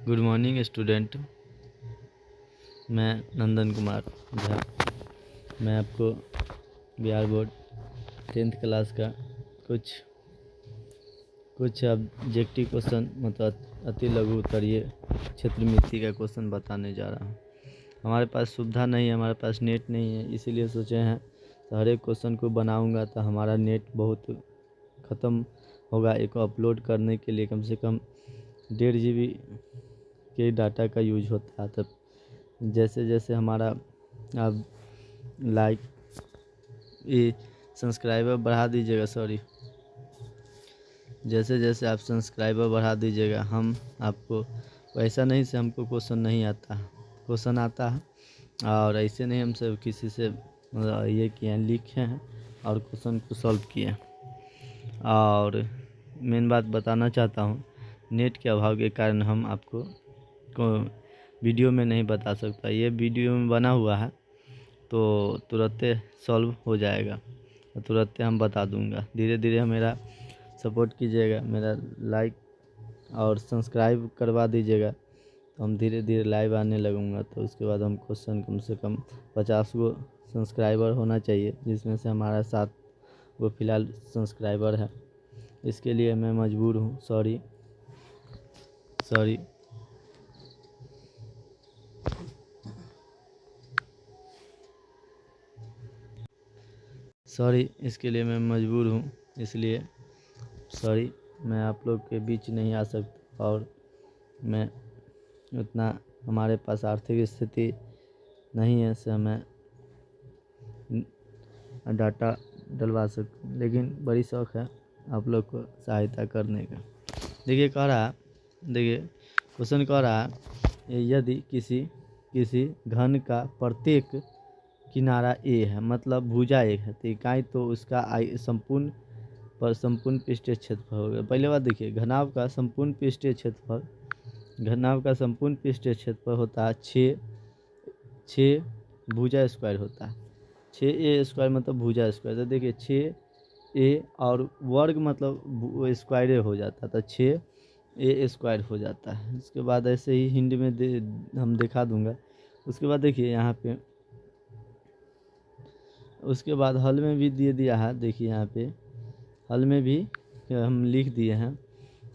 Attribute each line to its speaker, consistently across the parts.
Speaker 1: Good morning student. मैं नंदन कुमार झा। मैं आपको बिहार बोर्ड 10th क्लास का कुछ ऑब्जेक्टिव क्वेश्चन मतलब अति लघु उत्तरीय क्षेत्र मिति का क्वेश्चन बताने जा रहा हूँ। हमारे पास सुविधा नहीं है, हमारे पास नेट नहीं है, इसीलिए सोचे हैं तो हर एक क्वेश्चन को बनाऊंगा तो हमारा नेट बहुत ख़त्म होगा। एक अपलोड करने के लिए कम से कम 1.5 GB के डाटा का यूज होता है। तब जैसे जैसे हमारा आप लाइक ये सब्सक्राइबर बढ़ा दीजिएगा, जैसे जैसे आप सब्सक्राइबर बढ़ा दीजिएगा हम आपको वैसा नहीं से हमको क्वेश्चन आता है और ऐसे नहीं हम सब किसी से ये किए हैं, लिखे हैं और क्वेश्चन को सॉल्व किए हैं। और मेन बात बताना चाहता हूँ, नेट के अभाव के कारण हम आपको वीडियो में नहीं बता सकता। ये वीडियो में बना हुआ है तो तुरंत सॉल्व हो जाएगा, तुरंत हम बता दूंगा। धीरे धीरे मेरा सपोर्ट कीजिएगा, मेरा लाइक और सब्सक्राइब करवा दीजिएगा तो हम धीरे धीरे लाइव आने लगूंगा। तो उसके बाद हम क्वेश्चन कम से कम 50 गो सब्सक्राइबर होना चाहिए, जिसमें से हमारा 7 गो फिलहाल सब्सक्राइबर है। इसके लिए मैं मजबूर हूँ। सॉरी इसके लिए मैं मजबूर हूँ, इसलिए सॉरी। मैं आप लोग के बीच नहीं आ सकता और मैं उतना हमारे पास आर्थिक स्थिति नहीं है से मैं डाटा डलवा सकूं, लेकिन बड़ी शौक़ है आप लोग को सहायता करने का। देखिए क्वेश्चन कह रहा है यदि किसी घन का प्रत्येक किनारा ए है, मतलब भुजा एक है, तो इकाई तो उसका संपूर्ण पृष्ठीय क्षेत्रफल होगा। पहले बात देखिए, घनाभ का संपूर्ण पृष्ठीय क्षेत्रफल होता है 6 भुजा स्क्वायर होता है। 6a स्क्वायर मतलब भुजा स्क्वायर। तो देखिए 6a और वर्ग मतलब स्क्वायर हो जाता है, तो 6a स्क्वायर हो जाता है। उसके बाद ऐसे ही हिंदी में हम दिखा दूंगा। उसके बाद देखिए यहाँ पे, उसके बाद हल में भी दे दिया है। देखिए यहाँ पे हल में भी हम लिख दिए हैं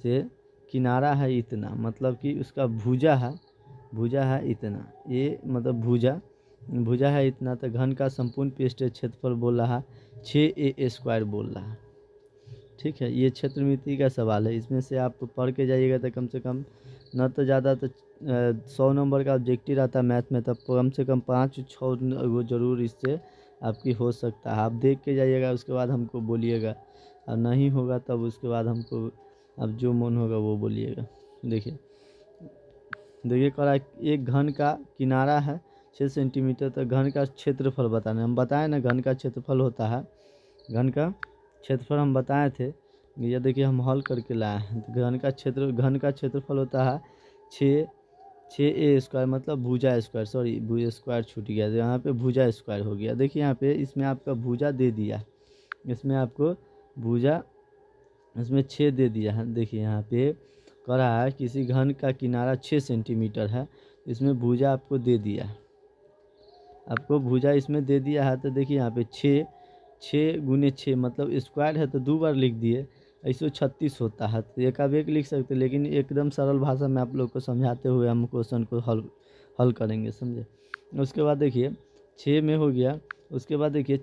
Speaker 1: से किनारा है इतना, मतलब कि उसका भुजा है इतना। ये मतलब भुजा है इतना, तो घन का संपूर्ण पृष्ठीय क्षेत्रफल बोल रहा है 6a स्क्वायर बोल रहा है। ठीक है, ये क्षेत्रमिति का सवाल है। इसमें से आप पढ़ के जाइएगा तो कम से कम न तो ज़्यादा तो 100 नंबर का ऑब्जेक्टिव रहता है मैथ में, तब कम से कम 5-6 वो जरूर इससे आपकी हो सकता है। आप देख के जाइएगा, उसके बाद हमको बोलिएगा, और नहीं होगा तब उसके बाद हमको अब जो मन होगा वो बोलिएगा। देखिए कह रहा है एक घन का किनारा है 6 सेंटीमीटर, तो घन का क्षेत्रफल बताना। हम बताएं ना, घन का क्षेत्रफल होता है, घन का क्षेत्रफल हम बताए थे। ये देखिए हम हल करके लाए हैं। तो घन का क्षेत्रफल होता है 6a स्क्वायर मतलब भुजा स्क्वायर। भुजा स्क्वायर छूट गया, तो यहाँ पे भुजा स्क्वायर हो गया। देखिए यहाँ पे इसमें आपका भुजा दे दिया, इसमें आपको भुजा इसमें 6 दे दिया है। देखिए यहाँ पे कह रहा है किसी घन का किनारा 6 सेंटीमीटर है, इसमें भुजा आपको दे दिया है, इसमें दे दिया है। तो देखिए यहाँ पे 6 गुने 6 मतलब स्क्वायर है, तो 2 बार लिख दिए। ऐसे 36 होता है, तो एक अब एक लिख सकते हैं, लेकिन एकदम सरल भाषा में आप लोग को समझाते हुए हम क्वेश्चन को हल करेंगे, समझे। उसके बाद देखिए 6 में हो गया। उसके बाद देखिए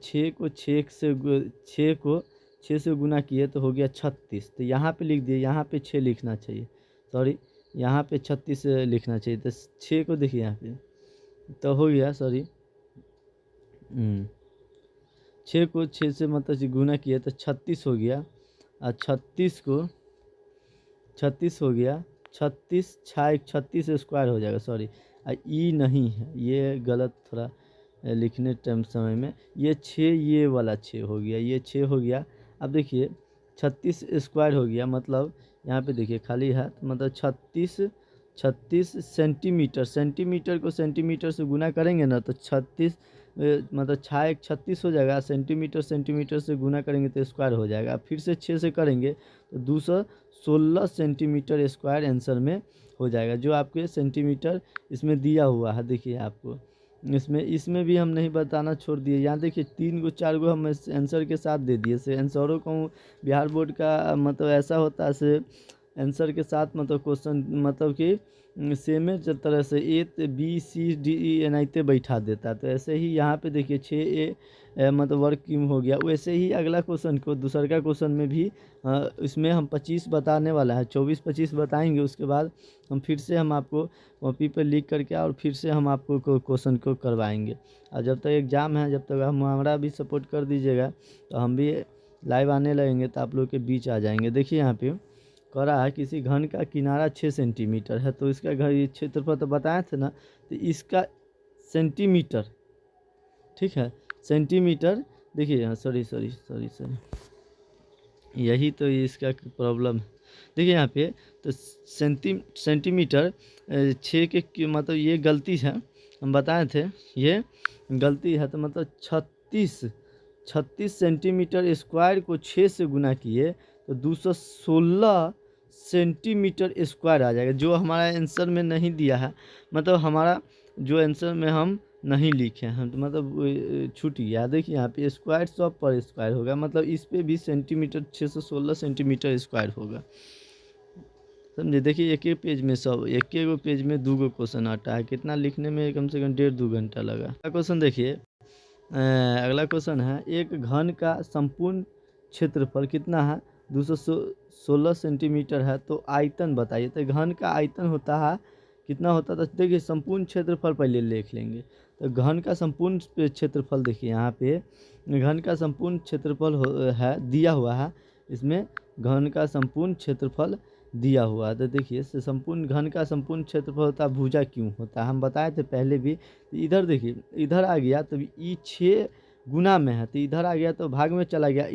Speaker 1: 6 से गुना किए तो हो गया 36। तो यहाँ पे लिख दिए, यहाँ पे 6 लिखना चाहिए, यहाँ पे 36 लिखना चाहिए। तो 6 को देखिए यहाँ पे तो हो गया, 6 को 6 से मतलब गुना किया तो 36 हो गया, और 36 हो गया। 36 स्क्वायर हो जाएगा। ई नहीं है, ये गलत थोड़ा लिखने समय में। ये 6 ये वाला 6 हो गया, ये 6 हो गया। अब देखिए 36 स्क्वायर हो गया, मतलब यहाँ पे देखिए खाली है, मतलब 36 सेंटीमीटर को सेंटीमीटर से गुना करेंगे ना तो 36 मतलब 36 हो जाएगा। सेंटीमीटर से गुना करेंगे तो स्क्वायर हो जाएगा। फिर से 6 से करेंगे तो 216 सेंटीमीटर स्क्वायर आंसर में हो जाएगा, जो आपके सेंटीमीटर इसमें दिया हुआ है। देखिए आपको इसमें भी हम नहीं बताना छोड़ दिए। यहाँ देखिए 3 गो 4 गो हम आंसर के साथ दे दिए से आंसरों को। बिहार बोर्ड का मतलब ऐसा होता है से आंसर के साथ मतलब क्वेश्चन मतलब कि सेम तरह से A B C D E एनाइते बैठा देता है। तो ऐसे ही यहाँ पे देखिए 6A मतलब वर्ग क्यों हो गया। वैसे ही अगला क्वेश्चन को दूसर का क्वेश्चन में भी इसमें हम 25 बताने वाला है, 24-25 बताएंगे। उसके बाद हम फिर से हम आपको कॉपी पर लिख करके और फिर से हम आपको क्वेश्चन को करवाएंगे। और जब तक एग्ज़ाम है, जब तक हम हमारा भी सपोर्ट कर दीजिएगा तो हम भी लाइव आने लगेंगे, तो आप लोग के बीच आ जाएंगे। देखिए यहाँ पे कह रहा है किसी घन का किनारा 6 सेंटीमीटर है, तो इसका घर ये क्षेत्रफल तो बताए थे ना, तो इसका सेंटीमीटर, ठीक है सेंटीमीटर। देखिए यहाँ सॉरी यही तो इसका प्रॉब्लम है। देखिए यहाँ पे तो सेंटीमीटर 6 के मतलब ये गलती है, हम बताए थे ये गलती है। तो मतलब 36 सेंटीमीटर स्क्वायर को 6 से गुना किए तो 216 सेंटीमीटर स्क्वायर आ जाएगा, जो हमारा आंसर में नहीं दिया है। मतलब हमारा जो आंसर में हम नहीं लिखे हैं, तो मतलब छूट गया। देखिए यहाँ पे स्क्वायर 100 पर स्क्वायर होगा, मतलब इस पे भी सेंटीमीटर 616 सेंटीमीटर स्क्वायर होगा, समझे। देखिए एक पेज में सब एक गो पेज में 2 गो क्वेश्चन आता है, कितना लिखने में कम से कम 1.5-2 घंटा लगा। अगला क्वेश्चन देखिए, अगला क्वेश्चन है एक घन का संपूर्ण क्षेत्रफल कितना है, 216 सेंटीमीटर है, तो आयतन बताइए। तो घन का आयतन होता है कितना होता था, देखिए संपूर्ण क्षेत्रफल पहले लिख लेंगे। तो घन का संपूर्ण क्षेत्रफल देखिए यहाँ पे घन का संपूर्ण क्षेत्रफल है दिया हुआ है, इसमें घन का संपूर्ण क्षेत्रफल दिया हुआ है। तो देखिए संपूर्ण घन का संपूर्ण क्षेत्रफल होता है भुजा क्यों होता है, हम बताए थे पहले भी। तो इधर देखिए इधर आ गया तो ये 6 गुना में है, तो इधर आ गया तो भाग में चला गया,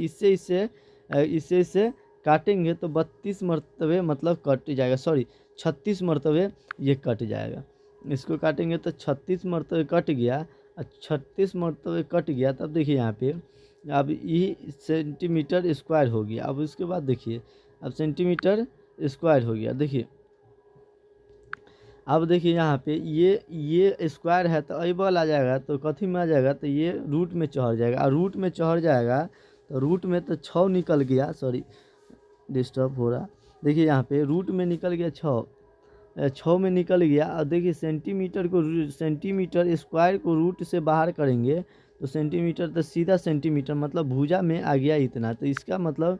Speaker 1: इससे काटेंगे तो 32 मरतबे मतलब कट जाएगा, सॉरी 36 मरतबे ये कट जाएगा। इसको काटेंगे तो 36 मरतबे कट गया, 36 मरतबे कट गया। तब देखिए यहाँ पे अब ये सेंटीमीटर स्क्वायर हो गया। अब उसके बाद देखिए अब सेंटीमीटर स्क्वायर हो गया। देखिए अब देखिए यहाँ पे ये स्क्वायर है तो एबल आ जाएगा, तो कथी में आ जाएगा, तो ये रूट में चढ़ जाएगा। और रूट में चढ़ जाएगा तो रूट में तो 6 निकल गया, सॉरी डिस्टर्ब हो रहा। देखिए यहाँ पे रूट में निकल गया 6 में निकल गया। और देखिए सेंटीमीटर स्क्वायर को रूट से बाहर करेंगे तो सेंटीमीटर तो सीधा सेंटीमीटर मतलब भुजा में आ गया इतना। तो इसका मतलब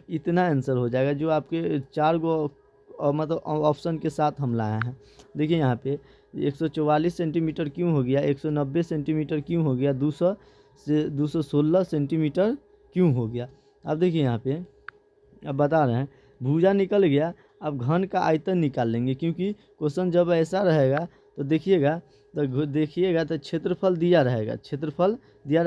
Speaker 1: इतना आंसर हो जाएगा, जो आपके 4 गो मतलब ऑप्शन के साथ हम लाए हैं। देखिए यहाँ पे 144 सेंटीमीटर क्यों हो गया, 190 सेंटीमीटर क्यों हो गया, 200 से 216 सेंटीमीटर क्यों हो गया। अब देखिए यहाँ पे अब बता रहे हैं भुजा निकल गया। अब घन का आयतन निकाल लेंगे, क्योंकि क्वेश्चन जब ऐसा रहेगा तो देखिएगा तो क्षेत्रफल दिया रहेगा, क्षेत्रफल दिया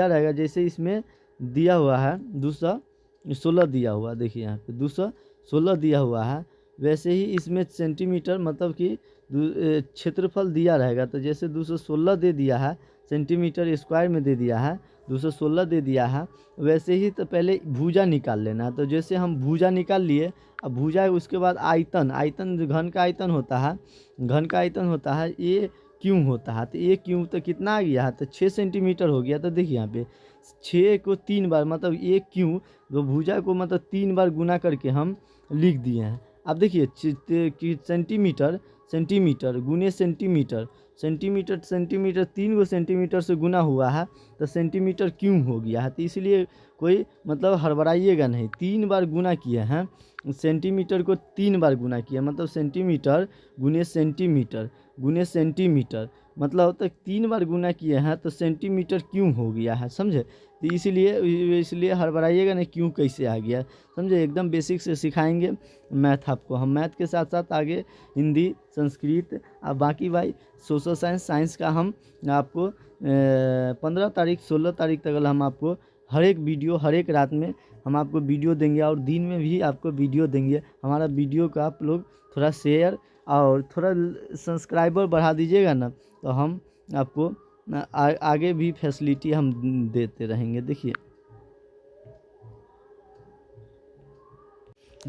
Speaker 1: रहेगा जैसे इसमें दिया हुआ है 216 दिया हुआ, देखिए यहाँ पे 216 दिया हुआ है, वैसे ही इसमें सेंटीमीटर मतलब कि क्षेत्रफल दिया रहेगा। तो जैसे 216 दे दिया है, सेंटीमीटर स्क्वायर में दे दिया है, 216 दे दिया है, वैसे ही तो पहले भुजा निकाल लेना है। तो जैसे हम भुजा निकाल लिए, अब भुजा उसके बाद आयतन घन का आयतन होता है ये क्यों होता है। तो ये क्यों तो कितना आ गया है, तो 6 सेंटीमीटर हो गया। तो देखिए यहाँ पे 6 को 3 बार मतलब ये क्यों, तो भुजा को मतलब 3 बार गुना करके हम लिख दिए हैं। अब देखिए कि सेंटीमीटर गुने सेंटीमीटर 3 गो सेंटीमीटर से गुना हुआ है, तो सेंटीमीटर क्यों हो गया है। तो इसलिए कोई मतलब हड़बड़ाइएगा नहीं, 3 बार गुना किए हैं, सेंटीमीटर को 3 बार गुना किया मतलब सेंटीमीटर गुने सेंटीमीटर मतलब तक 3 बार गुना किए हैं, तो सेंटीमीटर क्यों हो गया है, समझे। तो इसलिए हड़बड़ाइएगा नहीं क्यों कैसे आ गया, समझे। एकदम बेसिक से सिखाएंगे मैथ आपको, हम मैथ के साथ साथ आगे हिंदी संस्कृत और बाकी भाई सोशल साइंस का हम आपको 15 तारीख 16 तारीख तक हम आपको हर एक रात में हम आपको वीडियो देंगे, और दिन में भी आपको वीडियो देंगे। हमारा वीडियो का आप लोग थोड़ा शेयर और थोड़ा सब्सक्राइबर बढ़ा दीजिएगा ना, तो हम आपको आगे भी फैसिलिटी हम देते रहेंगे। देखिए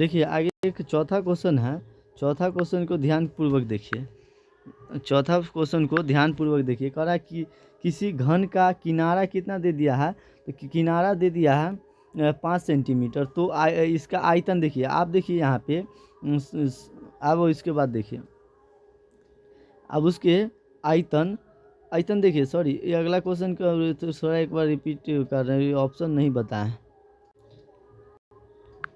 Speaker 1: देखिए आगे एक चौथा क्वेश्चन है। चौथा क्वेश्चन को ध्यानपूर्वक देखिए। चौथा क्वेश्चन को ध्यानपूर्वक देखिए। कह रहा है कि किसी घन का किनारा कितना दे दिया है, तो किनारा दे दिया है 5 सेंटीमीटर। तो इसका आयतन देखिए, आप देखिए यहाँ पे। अब इसके बाद देखिए, अब उसके आयतन आयतन देखिए। सॉरी, ये अगला क्वेश्चन का तो थोड़ा एक बार रिपीट कर रहे हैं, ऑप्शन नहीं बताएं।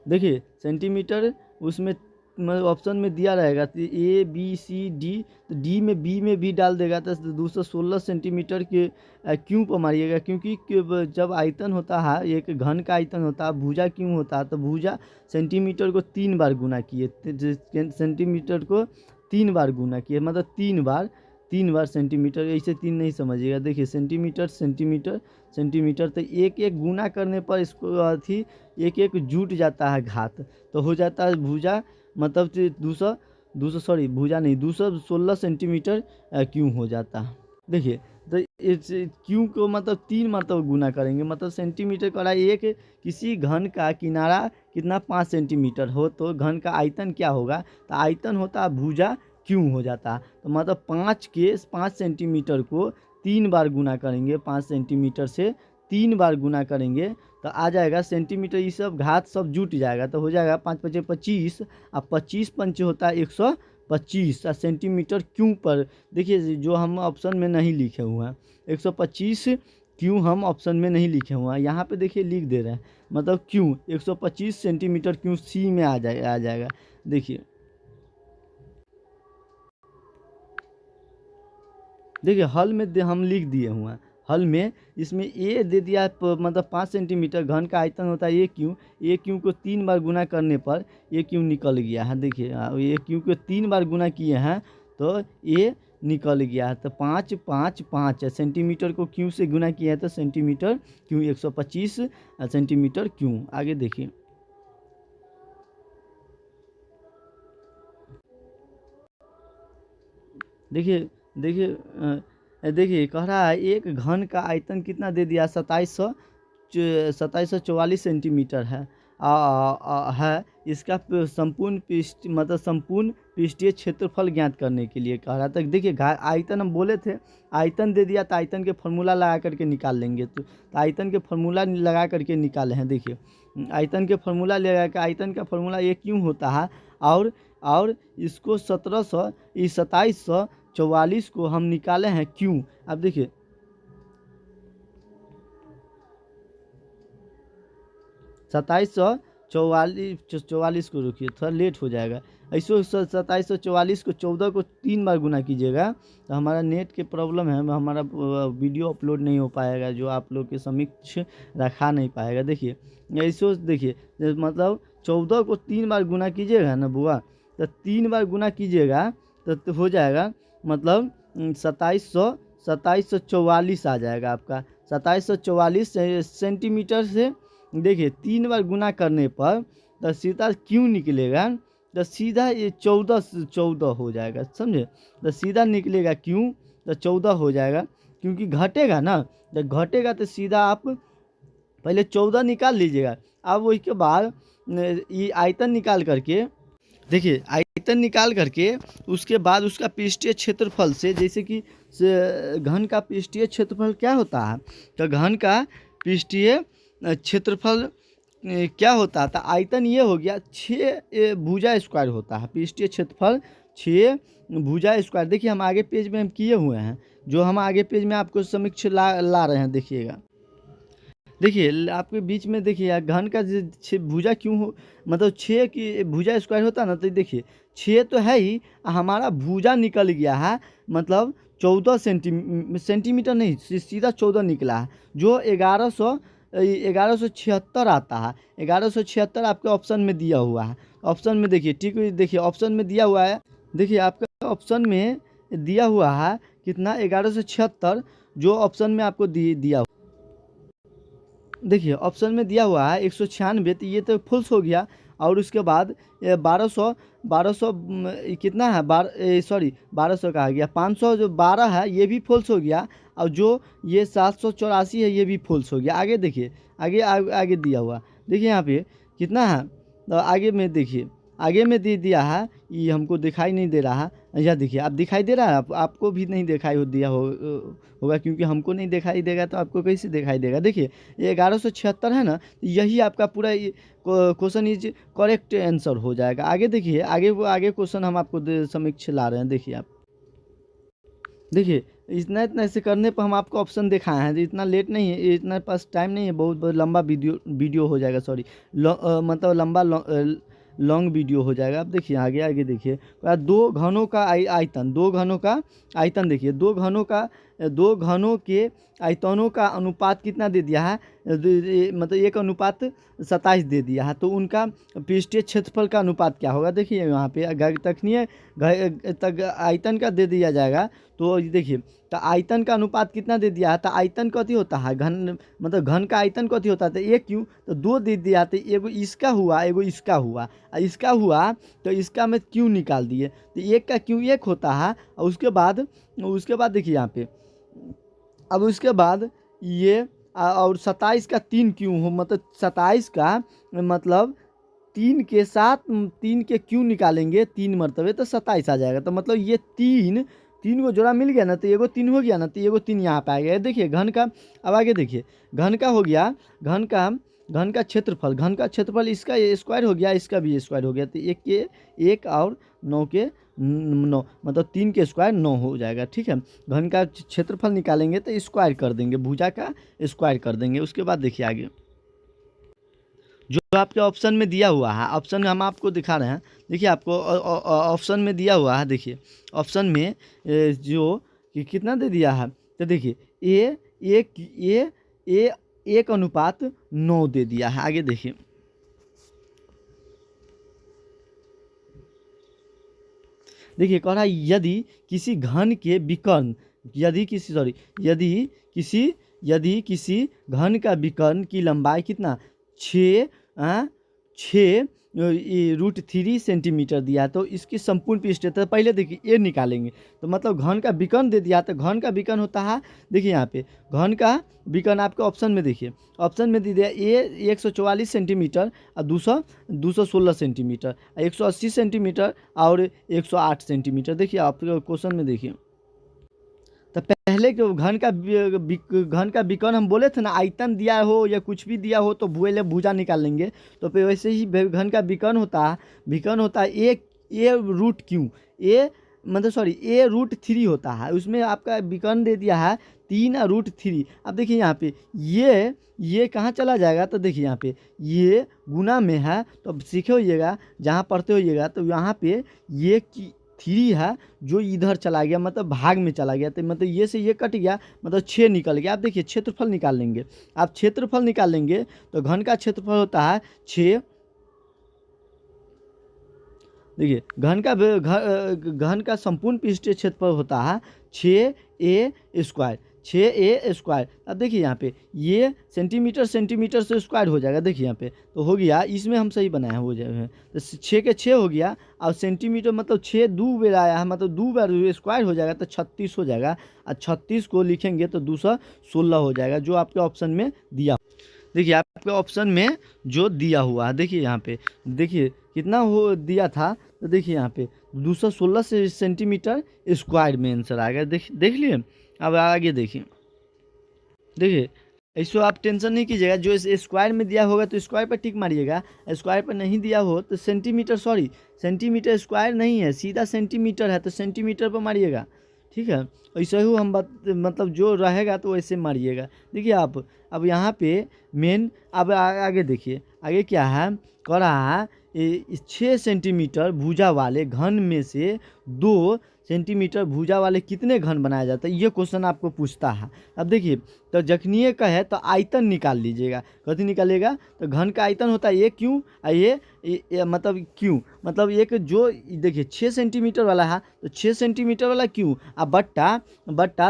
Speaker 1: देखिए सेंटीमीटर उसमें मतलब ऑप्शन में दिया रहेगा, तो ए बी सी डी, तो डी में बी में भी डाल देगा, तो 216 सेंटीमीटर के क्यों पर मारिएगा, क्योंकि जब आयतन होता है, एक घन का आयतन होता है, भुजा क्यों होता है, तो भुजा सेंटीमीटर को 3 बार गुना किए, सेंटीमीटर को 3 बार गुना किए, मतलब 3 बार सेंटीमीटर, ऐसे 3 नहीं समझिएगा। देखिए सेंटीमीटर सेंटीमीटर सेंटीमीटर, तो एक एक गुना करने पर इसको अथी एक एक जुट जाता है घात, तो हो जाता है भुजा, मतलब 200 सॉरी भुजा नहीं 216 सेंटीमीटर क्यों हो जाता है। देखिए तो इस क्यों को मतलब 3 मतलब गुना करेंगे, मतलब सेंटीमीटर का एक किसी घन का किनारा कितना 5 सेंटीमीटर हो, तो घन का आयतन क्या होगा, तो आयतन होता है भुजा क्यों हो जाता है, तो मतलब 5 सेंटीमीटर को 3 बार गुना करेंगे, 5 सेंटीमीटर से 3 बार गुना करेंगे, तो आ जाएगा सेंटीमीटर, ये सब घात सब जुट जाएगा, तो हो जाएगा 5 पचे 25, अब 25 पंच होता है 125 सेंटीमीटर क्यों पर। देखिए जो हम ऑप्शन में नहीं लिखे हुए हैं, 125 क्यों हम ऑप्शन में नहीं लिखे हुए हैं, यहाँ पे देखिए लिख दे रहे हैं, मतलब क्यों 125 सेंटीमीटर क्यों सी में आ जाएगा। देखिए हल में हम लिख दिए हुए हैं, हल में इसमें ए दे दिया है, मतलब 5 सेंटीमीटर घन का आयतन होता है ए क्यू को 3 बार गुना करने पर ए क्यू निकल गया है। देखिए ए क्यू को 3 बार गुना किए हैं, तो ए निकल गया है, तो 5 5 5 सेंटीमीटर को क्यू से गुना किया है, तो सेंटीमीटर क्यू 125 सेंटीमीटर क्यू। आगे देखिए, देखिए देखिए कह रहा है एक घन का आयतन कितना दे दिया, 2744 सेंटीमीटर है। है इसका संपूर्ण पृष्ठ मतलब संपूर्ण पृष्ठीय क्षेत्रफल ज्ञात करने के लिए कह रहा था। देखिए आयतन हम बोले थे, आयतन दे दिया तो आयतन के फॉर्मूला लगा करके निकाल लेंगे, तो आयतन के फॉर्मूला लगा करके निकाले हैं। देखिए आयतन के फॉर्मूला लगा के, आयतन का फॉर्मूला ये क्यों होता है, और इसको 2744 को हम निकाले हैं क्यों। अब देखिए 2744 को रुकिए, थोड़ा लेट हो जाएगा, ऐसे 2744 को 14 को 3 बार गुना कीजिएगा, तो हमारा नेट के प्रॉब्लम है, हमारा वीडियो अपलोड नहीं हो पाएगा, जो आप लोग के समक्ष रखा नहीं पाएगा। देखिए ऐसे देखिए, मतलब 14 को 3 बार गुना कीजिएगा ना बुआ, तो 3 बार गुना कीजिएगा तो हो जाएगा, मतलब 2744 आ जाएगा आपका, 2744 सेंटीमीटर से। देखिए 3 बार गुना करने पर तो सीधा क्यों निकलेगा, तो सीधा ये 14 हो जाएगा, समझे, तो सीधा निकलेगा क्यों, तो 14 हो जाएगा, क्योंकि घटेगा ना, तो घटेगा तो सीधा आप पहले 14 निकाल लीजिएगा। अब वही के बाद ये आयतन निकाल करके, देखिए आयतन निकाल करके उसके बाद उसका पृष्ठीय क्षेत्रफल से, जैसे कि घन का पृष्ठीय क्षेत्रफल क्या होता है, तो घन का पृष्ठीय क्षेत्रफल क्या होता था, आयतन ये हो गया 6 भुजा स्क्वायर होता है, पृष्ठीय क्षेत्रफल 6 भुजा स्क्वायर। देखिए हम आगे पेज में हम किए हुए हैं, जो हम आगे पेज में आपको समक्ष ला रहे हैं, देखिएगा। देखिए आपके बीच में देखिए घन का भुजा क्यों हो, मतलब 6 की भुजा स्क्वायर होता है ना, तो देखिए 6 तो है ही, हमारा भुजा निकल गया है, मतलब 14 सेंटीमीटर नहीं, सीधा 14 निकला है, जो 1176 आता है। 1176 आपके ऑप्शन में दिया हुआ है, ऑप्शन में देखिए, ठीक है, देखिए ऑप्शन में दिया हुआ है, देखिए आपका ऑप्शन में दिया हुआ है कितना, 1176, जो ऑप्शन में आपको दिया हुआ, देखिए ऑप्शन में दिया हुआ है 196, तो ये तो फुल्स हो गया, और उसके बाद 1200 कितना है, सॉरी 1200 का आ गया, 500 जो 12 है ये भी फुल्स हो गया, और जो ये 784 है ये भी फुल्स हो गया। आगे देखिए, आगे दिया हुआ, देखिए यहाँ पे कितना है, तो आगे में देखिए, आगे में दे दिया है, ये हमको दिखाई नहीं दे रहा है। यह देखिए, आप दिखाई दे रहा है, आपको भी नहीं दिखाई दिया होगा, क्योंकि हमको नहीं दिखाई देगा तो आपको कैसे दिखाई देगा। देखिए ये 1176 है ना, यही आपका पूरा क्वेश्चन इज करेक्ट आंसर हो जाएगा। आगे देखिए, आगे क्वेश्चन हम आपको समीक्ष ला रहे हैं। देखिए आप देखिए, इतना इतना ऐसे करने पर हम आपको ऑप्शन दिखाए हैं, इतना लेट नहीं है, इतना पास टाइम नहीं है, बहुत बहुत लंबा वीडियो हो जाएगा, सॉरी मतलब लंबा लॉन्ग वीडियो हो जाएगा। अब देखिए आगे आगे देखिए, दो घनों का आयतन, दो घनों का आयतन देखिए, दो घनों के आयतनों का अनुपात कितना दे दिया है, मतलब 1:27 दे दिया है। तो उनका पृष्ठीय क्षेत्रफल का अनुपात क्या होगा, देखिए यहाँ पे तखनीय आयतन का दे दिया जाएगा। तो देखिए, तो आयतन का अनुपात कितना दे दिया है, तो आयतन कथी होता है, घन मतलब घन का आयतन कथी होता है, तो एक क्यों, तो दो दे दिया, तो एगो इसका हुआ, एगो इसका हुआ, इसका हुआ तो इसका में क्यों निकाल दिए, तो एक का क्यों एक होता है। और उसके बाद देखिए यहाँ पे, अब उसके बाद ये और 27 का 3 क्यों हो, मतलब 27 का मतलब 3 के साथ 3 के क्यों निकालेंगे 3 मरतबे, तो 27 आ जाएगा। तो मतलब ये तीन को जोड़ा मिल गया ना, तो एगो 3 हो गया ना, तो एगो 3 यहाँ पे आ गया। देखिए घन का, अब आगे देखिए, घन का हो गया, घन का क्षेत्रफल इसका स्क्वायर हो गया, इसका भी स्क्वायर हो गया, तो एक और 9 के 9 मतलब 3 के स्क्वायर 9 हो जाएगा। ठीक है, घन का क्षेत्रफल निकालेंगे तो स्क्वायर कर देंगे, भुजा का स्क्वायर कर देंगे। उसके बाद देखिए आगे जो आपके ऑप्शन में दिया हुआ है, ऑप्शन में हम आपको दिखा रहे हैं। देखिए आपको ऑप्शन में दिया हुआ है, देखिए ऑप्शन में जो कि कितना दे दिया है, तो देखिए ए 1:9 दे दिया है। आगे देखिए, देखिए कह रहा है यदि किसी घन के विकर्ण, यदि किसी घन का विकर्ण की लंबाई कितना 6√3 सेंटीमीटर दिया, तो इसकी संपूर्ण पृष्ठ, तो पहले देखिए ये निकालेंगे, तो मतलब घन का विकर्ण दे दिया, तो घन का विकर्ण होता है, देखिए यहाँ पे घन का विकर्ण आपके ऑप्शन में देखिए, ऑप्शन में दे दिया ए 144 सेंटीमीटर और 216 सेंटीमीटर, 180 सेंटीमीटर और 108 सेंटीमीटर। देखिए आपके क्वेश्चन में देखिए, तो पहले के घन का विकर्ण हम बोले थे ना, आयतन दिया हो या कुछ भी दिया हो तो भुजा निकाल लेंगे। तो फिर वैसे ही घन का विकर्ण होता है A√3 होता है, उसमें आपका विकर्ण दे दिया है 3√3। अब देखिए यहाँ पे ये कहाँ चला जाएगा, तो देखिए यहाँ पे ये गुना में है, तो अब सीखे होइएगा, जहाँ पढ़ते होइएगा, तो यहाँ पे ये 3 है जो इधर चला गया, मतलब भाग में चला गया, तो मतलब ये से ये कट गया, मतलब 6 निकल गया। आप देखिए क्षेत्रफल निकाल लेंगे, तो घन का क्षेत्रफल होता है 6, देखिए घन का संपूर्ण पृष्ठीय क्षेत्रफल होता है 6a²। अब देखिए यहाँ पे ये सेंटीमीटर से स्क्वायर हो जाएगा, देखिए यहाँ पे तो हो गया, इसमें हम सही बनाए हो जाए, तो 6 के 6 हो गया, और सेंटीमीटर मतलब 6 2 बार आया है, मतलब 2 बार स्क्वायर हो जाएगा, तो 36 हो जाएगा, और 36 को लिखेंगे तो 216 हो जाएगा, जो आपके ऑप्शन में दिया। देखिए आपके ऑप्शन में जो दिया हुआ है, देखिए यहाँ पे देखिए कितना हो दिया था, तो देखिए यहाँ पे 216 सेंटीमीटर स्क्वायर में आंसर आ गया। देख लिए। अब आगे देखिए, ऐसो आप टेंशन नहीं कीजिएगा, जो स्क्वायर में दिया होगा तो स्क्वायर पर टिक मारिएगा, स्क्वायर पर नहीं दिया हो तो सेंटीमीटर स्क्वायर नहीं है, सीधा सेंटीमीटर है, तो सेंटीमीटर पर मारिएगा। ठीक है, ऐसे ही हम मतलब जो रहेगा तो वैसे मारिएगा। देखिए आप अब यहाँ पे मेन, अब आगे देखिए, आगे क्या है, कह रहा है 6 सेंटीमीटर भुजा वाले घन में से 2 सेंटीमीटर भुजा वाले कितने घन बनाया जाता है, ये क्वेश्चन आपको पूछता है। अब देखिए, तो जखनीय का है तो आयतन निकाल लीजिएगा, कथी निकालेगा, तो घन का आयतन होता है ये क्यों, ये मतलब क्यों, मतलब एक जो देखिए 6 सेंटीमीटर वाला है, तो 6 सेंटीमीटर वाला क्यों, अब बट्टा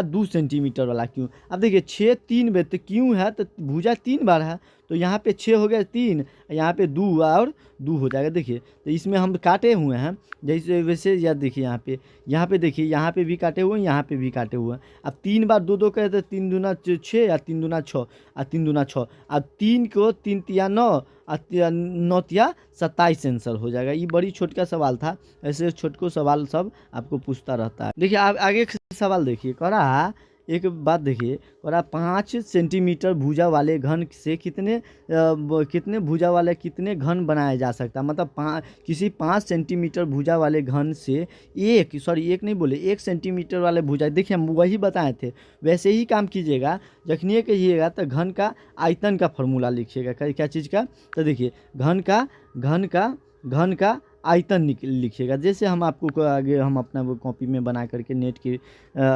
Speaker 1: 2 सेंटीमीटर वाला क्यों। अब देखिए 6 3 बार तो क्यों है, तो भुजा 3 बार है, तो तो यहाँ पे 6 हो गया 3, यहाँ पे 2 और 2 हो जाएगा। देखिए तो इसमें हम काटे हुए हैं जैसे वैसे, या देखिए यहाँ पे देखिए यहाँ पे भी काटे हुए हैं, यहाँ पे भी काटे हुए हैं। अब 3 बार 2 2 करे तो 3 दूना 6 या 3 दूना 6 और 3 दूना 6, अब 3 को 3 तिया 9 और 9 तिया 27 आंसर हो जाएगा। ये बड़ी छोटका सवाल था, ऐसे छोटको सवाल सब आपको पूछता रहता है। देखिए आप आगे सवाल देखिए, कह रहा एक बात देखिए, कह रहा 5 सेंटीमीटर भुजा वाले घन से कितने भुजा वाले कितने घन बनाया जा सकता है। मतलब किसी 5 सेंटीमीटर भुजा वाले घन से एक नहीं बोले 1 सेंटीमीटर वाले भुजा, देखिए हम वही बताए थे, वैसे ही काम कीजिएगा। जखनिए कहिएगा तो घन का आयतन का फॉर्मूला लिखिएगा। क्या चीज़ का, तो देखिए घन का आयतन लिखिएगा। जैसे हम आपको आगे हम अपना वो कॉपी में बना करके नेट की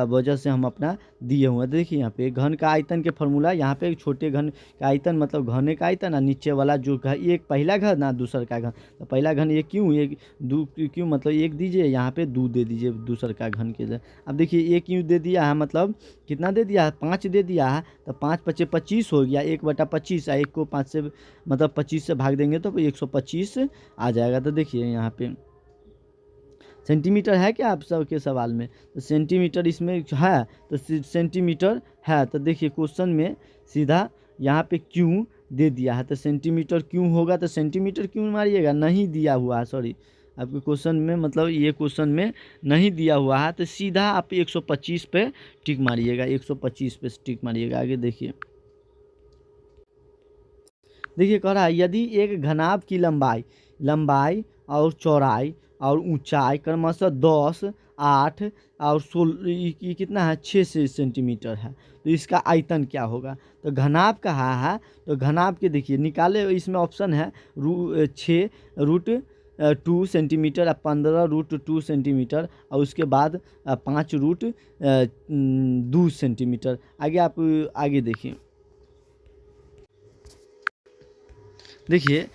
Speaker 1: वजह से हम अपना दिए हुए हैं। देखिए यहाँ पे घन का आयतन के फॉर्मूला, यहाँ पे छोटे घन का आयतन मतलब घने का आयतन, और नीचे वाला जो एक पहला घन ना दूसर का घन, तो पहला घन एक क्यों मतलब 1 दीजिए, यहाँ पे 2 दे दीजिए दूसर का घन के। अब देखिए 1 क्यों दे दिया है, मतलब कितना दे दिया है, 5 दे दिया है, तो 5 × 5 = 25 हो गया, 1/25, 1 को 5 से मतलब 25 से भाग देंगे तो 125 आ जाएगा। तो देखिए यहाँ पे सेंटीमीटर है क्या आप सबके सवाल में, तो सेंटीमीटर इसमें है, तो सेंटीमीटर है। तो देखिए क्वेश्चन में सीधा यहाँ पे क्यों दे दिया है, तो सेंटीमीटर क्यों होगा, तो सेंटीमीटर क्यों मारिएगा, नहीं दिया हुआ है, सॉरी आपके क्वेश्चन में, मतलब ये क्वेश्चन में नहीं दिया हुआ है, तो सीधा आप 125 पे टिक मारिएगा, 125 पे टिक मारिएगा। आगे देखिए कह रहा है यदि एक घनाभ की लंबाई और चौड़ाई और ऊंचाई क्रमशः 10, 8 और 16 कितना है 6 सेंटीमीटर है, तो इसका आयतन क्या होगा। तो घनाभ कहा है, तो घनाभ के देखिए निकाले, इसमें ऑप्शन है 6√2 सेंटीमीटर, 15√2 सेंटीमीटर, और उसके बाद 5√2 सेंटीमीटर। आगे आप आगे देखिए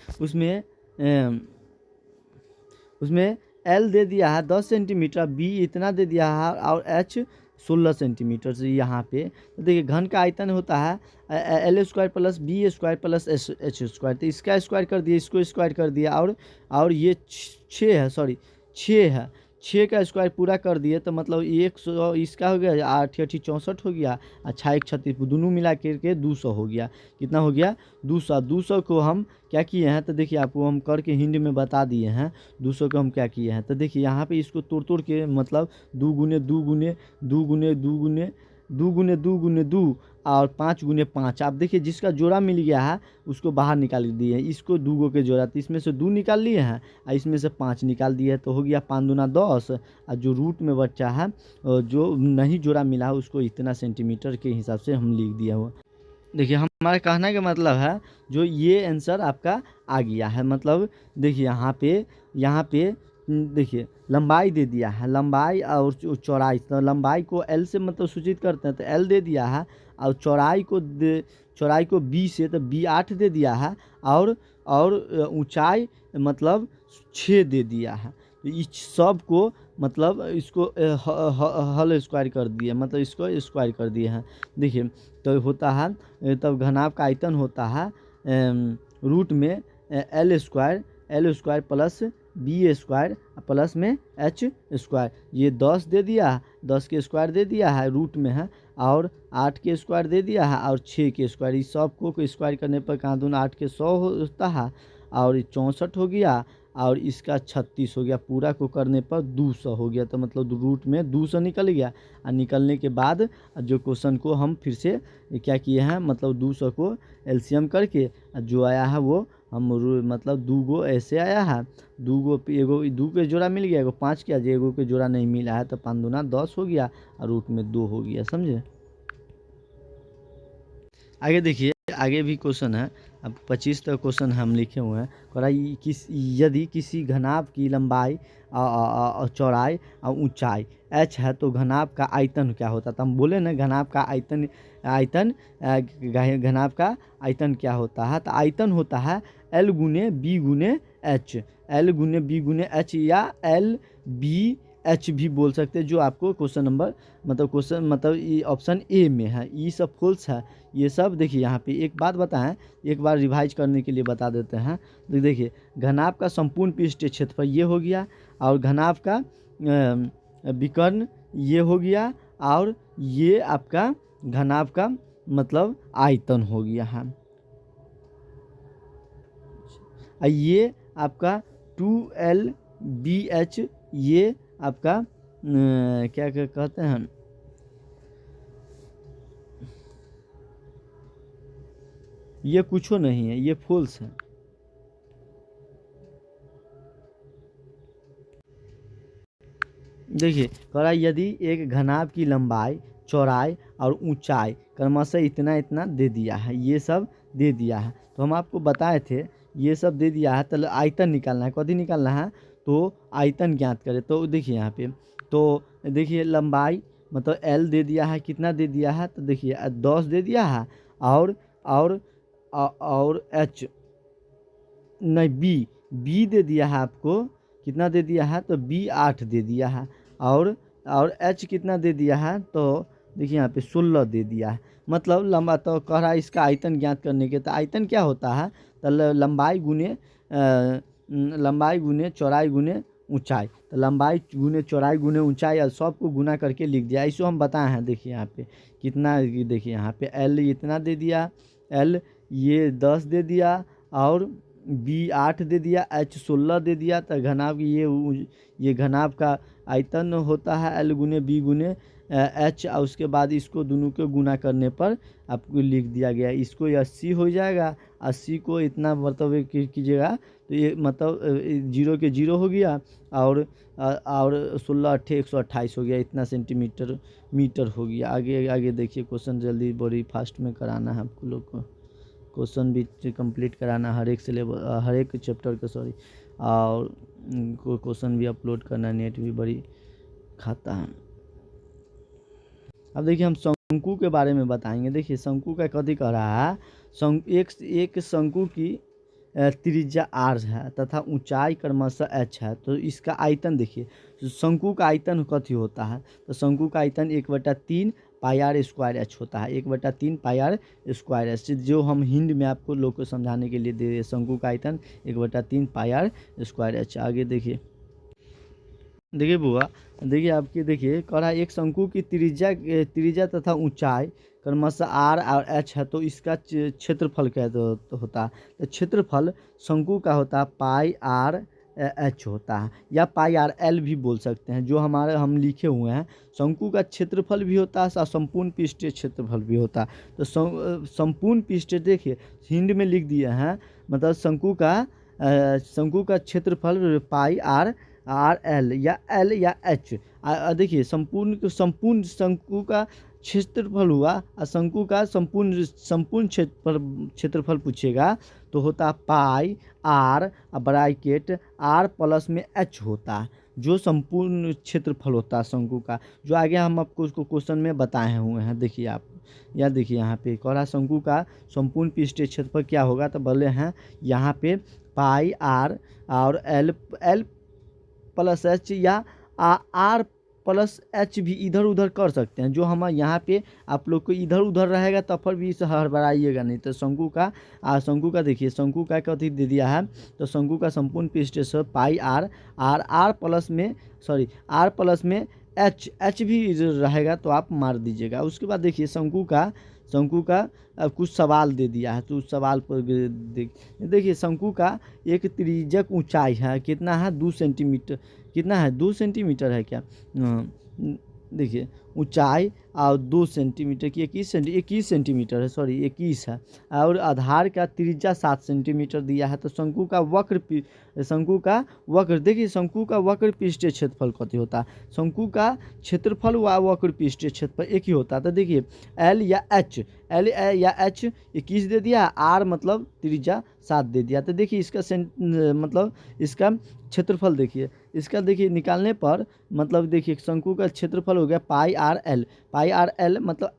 Speaker 1: उसमें L दे दिया है 10 सेंटीमीटर, B इतना दे दिया है, और H 16 सेंटीमीटर से यहाँ पे। तो देखिए घन का आयतन होता है L² + B² + H², तो इसका स्क्वायर कर दिया, इसको स्क्वायर कर दिया, और ये 6 है, सॉरी 6 है, 6 का स्क्वायर पूरा कर दिए, तो मतलब 100 इसका हो गया, 8 × 8 = 64 हो गया, अच्छा 1 × 36 दोनों मिला करके 200 हो गया। कितना हो गया 200 को हम क्या किए हैं, तो देखिए आपको हम करके हिंदी में बता दिए हैं। 200 को हम क्या किए हैं, तो देखिए यहाँ पे इसको तोड़ के मतलब 2 × 2 × 2 × 2 × 2 × 2 × 2 और 5 × 5। आप देखिए जिसका जोड़ा मिल गया है उसको बाहर निकाल दिए, इसको 2 के जोड़ा, तो इसमें से 2 निकाल लिए हैं और इसमें से 5 निकाल दिए, तो हो गया 5 दूना 10, और जो रूट में बच्चा है जो नहीं जोड़ा मिला है उसको इतना सेंटीमीटर के हिसाब से हम लिख दिया हुआ। देखिए हमारे कहने का मतलब है जो ये आंसर आपका आ गया है, मतलब देखिए यहाँ पे देखिए लंबाई दे दिया है, लंबाई और चौड़ाई, तो लंबाई को L से मतलब सूचित करते हैं, तो L दे दिया है, और चौड़ाई को B से, तो B 8 दे दिया है, और ऊंचाई मतलब 6 दे दिया है। तो इस सब को मतलब इसको हल स्क्वायर कर दिए, मतलब इसको स्क्वायर कर दिए हैं। देखिए तो होता है, तब घनाभ का आयतन होता है रूट में L² + B² प्लस में H², ये 10 दे दिया, 10 के स्क्वायर दे दिया है, रूट में है, और 8 के स्क्वायर दे दिया है, और 6 के स्क्वायर, इस सब को स्क्वायर करने पर कहाँ दूना 8 के 100 होता है, और 64 हो गया, और इसका 36 हो गया, पूरा को करने पर 200 हो गया। तो मतलब रूट में 200 निकल गया, और निकलने के बाद जो क्वेश्चन को हम फिर से क्या किए हैं, मतलब 200 को एलसीएम करके जो आया है वो हम मतलब 2 गो ऐसे आया है, 2 गो एगो 2 के जोड़ा मिल गया, एगो 5 किया, एगो के जोड़ा नहीं मिला है, तो 5 दूना 10 हो गया, और रूट में 2 हो गया, समझे। आगे देखिए आगे भी क्वेश्चन है, अब 25 तक क्वेश्चन हम लिखे हुए हैं। यदि किसी घनाभ की लंबाई और चौड़ाई और ऊंचाई h है तो घनाभ का आयतन क्या होता है। तो हम बोले ना घनाभ का आयतन घनाभ का आयतन क्या होता है, तो आयतन होता है L × B × H, L × B × H या L B एच भी बोल सकते हैं, जो आपको क्वेश्चन नंबर मतलब ये ऑप्शन ए में है, ये सब फॉल्स है। ये सब देखिए यहाँ पे एक बात बताएं, एक बार रिवाइज करने के लिए बता देते हैं। तो देखिए घनाभ का संपूर्ण पृष्ठीय क्षेत्रफल ये हो गया, और घनाभ का विकर्ण ये हो गया, और ये आपका घनाभ का मतलब आयतन हो गया है। ये आपका 2LBH ये आपका क्या कहते हैं, ये कुछ नहीं है, ये फॉल्स है। देखिए कह यदि एक घनाभ की लंबाई, चौड़ाई और ऊंचाई क्रमशः इतना इतना दे दिया है, ये सब दे दिया है, तो हम आपको बताए थे ये सब दे दिया है, तो आयतन निकालना है। कथी निकालना है, तो आयतन ज्ञात करें। तो देखिए यहाँ पे, तो देखिए लंबाई मतलब L दे दिया है, कितना दे दिया है, तो देखिए 10 दे दिया है, और H नहीं B दे दिया है आपको, कितना दे दिया है, तो B 8 दे दिया है, और H कितना दे दिया है, तो देखिए यहाँ पे 16 दे दिया है। मतलब लंबा, तो कह रहा है इसका आयतन ज्ञात करने के, तो आयतन क्या होता है, तो लंबाई गुने चौड़ाई गुने ऊंचाई, तो लंबाई गुने चौड़ाई गुने ऊंचाई, और सबको गुना करके लिख दिया। इसको हम बताए हैं। देखिए यहाँ पे कितना, देखिए यहाँ पे L इतना दे दिया, L ये 10 दे दिया, और B 8 दे दिया, H 16 दे दिया। तो घनाभ ये घनाभ का आयतन होता है L गुने B गुने H, और उसके बाद इसको दोनों को गुना करने पर आपको लिख दिया गया। इसको 80 हो जाएगा, 80 को इतना मतलब कीजिएगा, तो ये मतलब 0 के 0 हो गया, और 16 8 128 हो गया, इतना सेंटीमीटर मीटर हो गया। आगे देखिए क्वेश्चन, जल्दी बड़ी फास्ट में कराना है आपको लोग को, क्वेश्चन भी कंप्लीट कराना हर एक सिलेबस, हर एक चैप्टर का, सॉरी, और क्वेश्चन भी अपलोड करना, नेट भी बड़ी खाता है। अब देखिए हम शंकु के बारे में बताएंगे। देखिए शंकु का कथी कह रहा है, एक शंकु की त्रिज्या r है तथा ऊंचाई क्रमशः h है, तो इसका आयतन देखिए, शंकु का आयतन कथी होता है, तो शंकु का आयतन 1/3 पाई आर स्क्वायर एच होता है, 1/3 पाई आर स्क्वायर एच, जो हम हिंद में आपको लोग को समझाने के लिए दे रहे। शंकु का आयतन 1/3 पाई आर स्क्वायर एच। आगे देखिए बुआ, देखिए आपकी, देखिए कह रहा है एक शंकु की त्रिज्या तथा ऊंचाई क्रमशः r और h है, तो इसका क्षेत्रफल क्या होता है, तो क्षेत्रफल शंकु का होता है पाई आर एच होता है, या पाई आर एल भी बोल सकते हैं, जो हम लिखे हुए हैं। शंकु का क्षेत्रफल भी होता है और संपूर्ण पृष्ठीय क्षेत्रफल भी होता है। तो संपूर्ण पृष्ठीय देखिए हिंद में लिख दिए हैं, मतलब शंकु का क्षेत्रफल पाई आर एल या एच। देखिए संपूर्ण शंकु का क्षेत्रफल हुआ, और शंकु का संपूर्ण क्षेत्रफल पूछेगा तो होता पाई आर ब्रैकेट आर प्लस में एच होता है, जो संपूर्ण क्षेत्रफल होता है शंकु का, जो आगे हम आपको उसको क्वेश्चन में बताए हुए हैं। देखिए आप या देखिए यहाँ पे कह रहा शंकु का संपूर्ण पृष्ठीय क्षेत्रफल क्या होगा, तो बोले हैं यहाँ पे पाई आर और एल प्लस एच, या आर प्लस एच भी इधर उधर कर सकते हैं, जो हम यहाँ पे आप लोग को इधर उधर रहेगा तब पर भी इसे हड़बड़ाइएगा नहीं। तो शंकु का देखिए, शंकु का कथी दे दिया है, तो शंकु का संपूर्ण पृष्ठीय पाई आर प्लस में एच भी रहेगा, तो आप मार दीजिएगा। उसके बाद देखिए शंकु का कुछ सवाल दे दिया है, तो उस सवाल पर देखिए शंकु का एक त्रिज्यक ऊंचाई है, कितना है 2 सेंटीमीटर, कितना है 2 सेंटीमीटर है क्या, देखिए ऊंचाई और 2 सेंटीमीटर की 21 सेंटीमीटर है, सॉरी 21 है, और आधार का त्रिज्या 7 सेंटीमीटर दिया है। तो शंकु का वक्र देखिए, शंकु का वक्र पृष्ठीय क्षेत्रफल कथी होता है, शंकु का क्षेत्रफल व वक्र पृष्ठीय क्षेत्रफल एक ही होता है। तो देखिए एल या एच 21 दे दिया, आर मतलब त्रिज्या 7 दे दिया। तो देखिए इसका मतलब इसका क्षेत्रफल देखिए, इसका देखिए निकालने पर मतलब देखिए शंकु का क्षेत्रफल हो गया पाई आर एल। पाई आर एल मतलब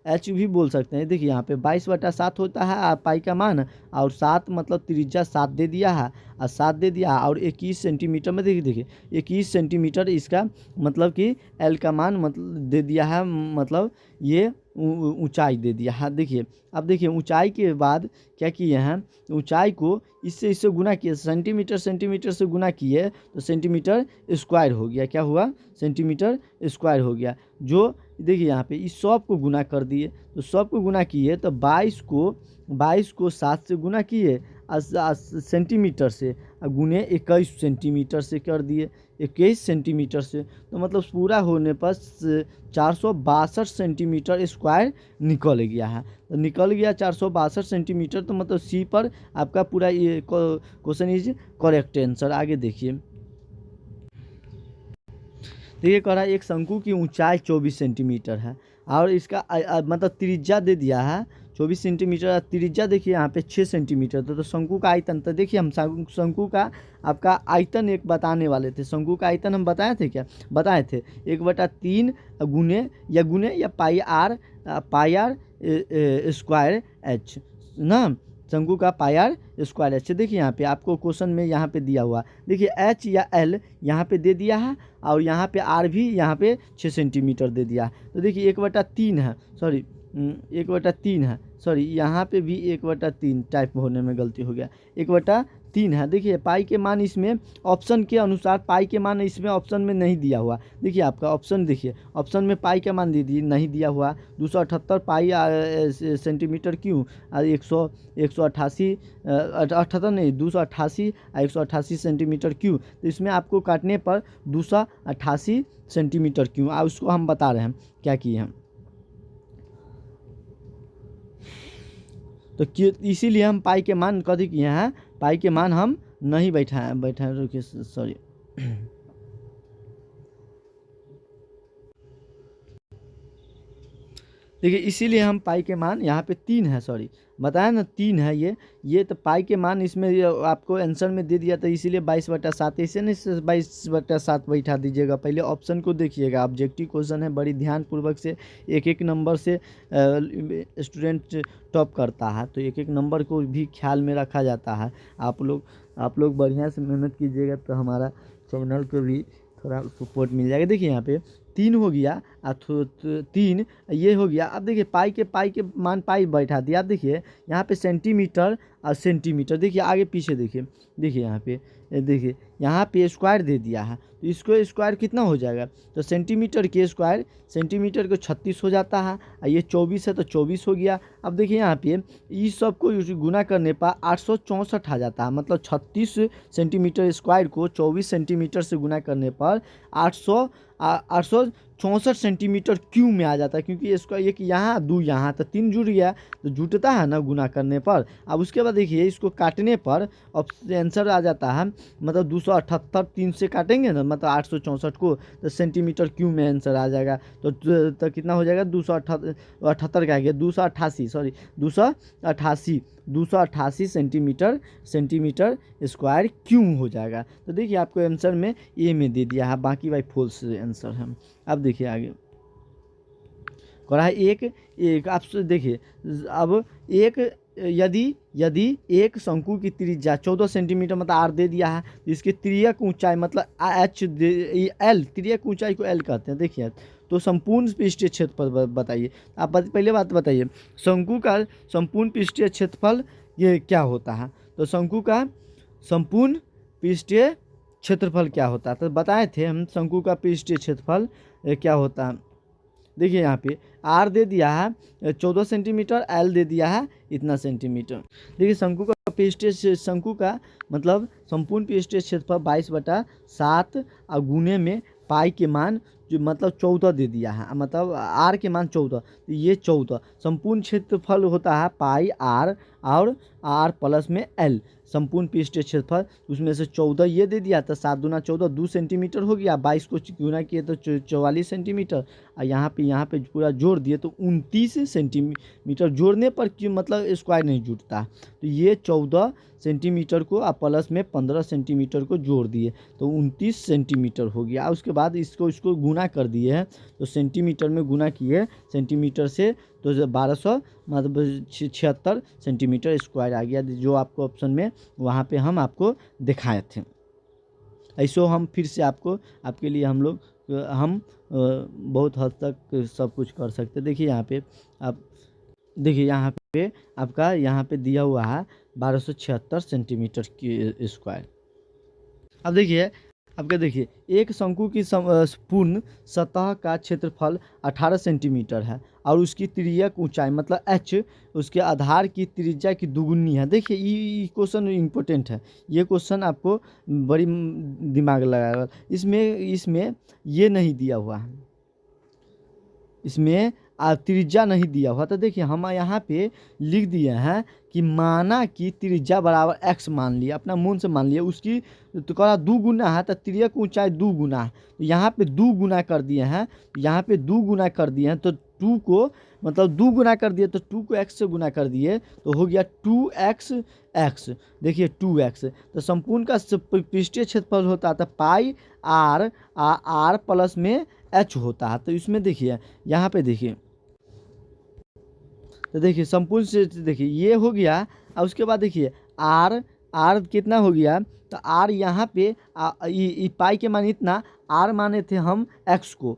Speaker 1: एच भी बोल सकते हैं। देखिए यहाँ पे 22/7 होता है पाई का मान, और 7 मतलब त्रिज्या 7 दे दिया है, और 7 दे दिया और 21 सेंटीमीटर में देखिए 21 सेंटीमीटर इसका मतलब कि एल का मान मतलब दे दिया है, मतलब ये ऊंचाई दे दिया है। देखिए अब देखिए ऊंचाई के बाद क्या किए हैं, ऊंचाई को इससे गुना किए, सेंटीमीटर से गुना किए तो सेंटीमीटर स्क्वायर हो गया। क्या हुआ, सेंटीमीटर स्क्वायर हो गया। जो देखिए यहाँ पे इस सब को गुना कर दिए, तो सब को गुना किए तो 22 को 7 से गुना किए सेंटीमीटर से, गुने 21 सेंटीमीटर से कर दिए, 21 सेंटीमीटर से, तो मतलब पूरा होने पर 462 सेंटीमीटर स्क्वायर निकल गया है। तो निकल गया 462 सेंटीमीटर, तो मतलब सी पर आपका पूरा ये क्वेश्चन इज करेक्ट आंसर। आगे देखिए, तो ये कह रहा है एक शंकु की ऊंचाई 24 सेंटीमीटर है और इसका मतलब त्रिज्या दे दिया है 24 सेंटीमीटर, त्रिज्या देखिए यहाँ पे 6 सेंटीमीटर। तो शंकु का आयतन, तो देखिए हम शंकु का आपका आयतन एक बताने वाले थे। शंकु का आयतन हम बताए थे, क्या बताए थे, 1/3 गुने या पाई आर स्क्वायर एच ना, शंकु का पाई आर स्क्वायर एच। देखिए यहाँ पे आपको क्वेश्चन में यहाँ पे दिया हुआ, देखिए एच या एल यहाँ पे दे दिया है, और यहाँ पे आर भी यहाँ पे 6 सेंटीमीटर दे दिया है। तो देखिए 1/3 है, सॉरी 1/3 है, सॉरी यहाँ पे भी 1/3 टाइप होने में गलती हो गया, 1/3 है। देखिए पाई के मान इसमें ऑप्शन के अनुसार पाई के मान इसमें ऑप्शन में नहीं दिया हुआ। देखिए आपका ऑप्शन देखिए, ऑप्शन में पाई का मान नहीं दिया हुआ, 278 पाई सेंटीमीटर क्यों, 188 78 नहीं 288 188 सेंटीमीटर क्यों। तो इसमें आपको काटने पर 288 सेंटीमीटर क्यों, उसको हम बता रहे हैं क्या किए हैं। तो इसीलिए हम पाई के मान कथी किए हैं, पाई के मान हम नहीं बैठा रुकिए सॉरी देखिए इसीलिए हम पाई के मान यहाँ पे 3 है, सॉरी बताया ना 3 है ये तो पाई के मान इसमें आपको आंसर में दे दिया, तो इसीलिए 22/7, इसे नहीं 22/7 बैठा दीजिएगा। पहले ऑप्शन को देखिएगा, ऑब्जेक्टिव क्वेश्चन है, बड़ी ध्यानपूर्वक से एक नंबर से स्टूडेंट टॉप करता है, तो एक नंबर को भी ख्याल में रखा जाता है। आप लोग बढ़िया से मेहनत कीजिएगा तो हमारा चैनल को भी थोड़ा सपोर्ट मिल जाएगा। देखिए यहाँ पे 3 हो गया, 3 ये हो गया। अब देखिए पाई के मान पाई बैठा दिया। अब देखिए यहाँ पे सेंटीमीटर और सेंटीमीटर, देखिए आगे पीछे देखिए यहाँ पे देखिए यहाँ पे स्क्वायर दे दिया है, तो इसको स्क्वायर कितना हो जाएगा, तो सेंटीमीटर के स्क्वायर सेंटीमीटर को 36 हो जाता है, और ये 24 है तो 24 हो गया। अब देखिए यहाँ पे इस सब को गुना करने पर 864 आ जाता है, मतलब 36 सेंटीमीटर स्क्वायर को 24 सेंटीमीटर से गुना करने पर 864 सेंटीमीटर क्यूब में आ जाता है, क्योंकि इसका एक यहाँ 2 यहाँ तो 3 जुड़ गया, तो जुटता है ना गुना करने पर। अब उसके बाद देखिए इसको काटने पर आंसर आ जाता है, मतलब 278 3 से काटेंगे ना, मतलब 864 को, तो सेंटीमीटर क्यूब में आंसर आ जाएगा। तो कितना हो जाएगा, 278 का आ गया 288, सॉरी 288 सेंटीमीटर स्क्वायर क्यूब हो जाएगा। तो देखिए आपको आंसर में ए में दे दिया है, बाकी भाई फॉल्स आंसर है। अब देखिए आगे करा है एक आपसे देखिए, अब यदि एक शंकु की त्रिज्या 14 सेंटीमीटर मतलब आर दे दिया है, तो इसकी त्रियक ऊंचाई मतलब एल, त्रियक ऊंचाई को एल कहते हैं। देखिए तो संपूर्ण पृष्ठीय क्षेत्रफल बताइए। आप पहले बात बताइए, शंकु का संपूर्ण पृष्ठीय क्षेत्रफल ये क्या होता है, तो शंकु का संपूर्ण पृष्ठीय क्षेत्रफल क्या होता है, तो बताए थे हम शंकु का पृष्ठीय क्षेत्रफल क्या होता है। देखिए यहाँ पे आर दे दिया है 14 सेंटीमीटर, एल दे दिया है इतना सेंटीमीटर। देखिए शंकु का मतलब संपूर्ण पृष्ठीय क्षेत्रफल 22/7 और गुने में पाई के मान जो मतलब 14 दे दिया है, मतलब आर के मान 14, तो ये 14 संपूर्ण क्षेत्रफल होता है पाई आर और आर प्लस में एल। संपूर्ण पृष्ठीय क्षेत्रफल, उसमें से 14 ये दे दिया था, 7 दूना 14 2 सेंटीमीटर हो गया, 22 को गुना किए तो 44 सेंटीमीटर, और यहाँ पे पूरा जोड़ दिए तो 29 सेंटीमीटर। जोड़ने पर क्यों मतलब स्क्वायर नहीं जुड़ता, तो ये 14 सेंटीमीटर को आप प्लस में 15 सेंटीमीटर को जोड़ दिए तो 29 सेंटीमीटर हो गया। उसके बाद इसको गुना कर दिए हैं, तो सेंटीमीटर में गुना किए सेंटीमीटर से, तो 1200 मतलब 76 सेंटीमीटर स्क्वायर आ गया, जो आपको ऑप्शन में वहाँ पे हम आपको दिखाए थे। ऐसो हम फिर से आपके लिए हम बहुत हद तक सब कुछ कर सकते। देखिए यहाँ पे आप देखिए, यहाँ पे आपका यहाँ पे दिया हुआ है 1276 सेंटीमीटर की स्क्वायर। अब देखिए आपके देखिए, एक शंकु की पूर्ण सतह का क्षेत्रफल 18 सेंटीमीटर है और उसकी तिर्यक ऊंचाई मतलब h उसके आधार की त्रिज्या की दुगुनी है। देखिए ये क्वेश्चन इम्पोर्टेंट है, ये क्वेश्चन आपको बड़ी दिमाग लगाएगा। इसमें ये नहीं दिया हुआ है, इसमें त्रिज्या नहीं दिया हुआ। तो देखिए हम यहाँ पे लिख दिए हैं कि माना कि त्रिज्या बराबर x मान लिया, अपना मन से मान लिया, उसकी तो कहा 2 गुना है तो तिर्यक ऊंचाई 2 गुना है, तो यहाँ पे 2 गुना कर दिए हैं, यहाँ पे 2 गुना कर दिए हैं, तो 2 को मतलब 2 गुना कर दिए तो 2 को x से गुना कर दिए तो हो गया 2x। देखिए 2x, तो संपूर्ण का पृष्ठीय क्षेत्रफल होता है तो पाई r प्लस में h होता है। तो इसमें देखिए यहाँ पे देखिए, तो देखिए संपूर्ण से देखिए ये हो गया, और उसके बाद देखिए r कितना हो गया, तो r यहाँ पे पाई के मान इतना, r माने थे हम x को,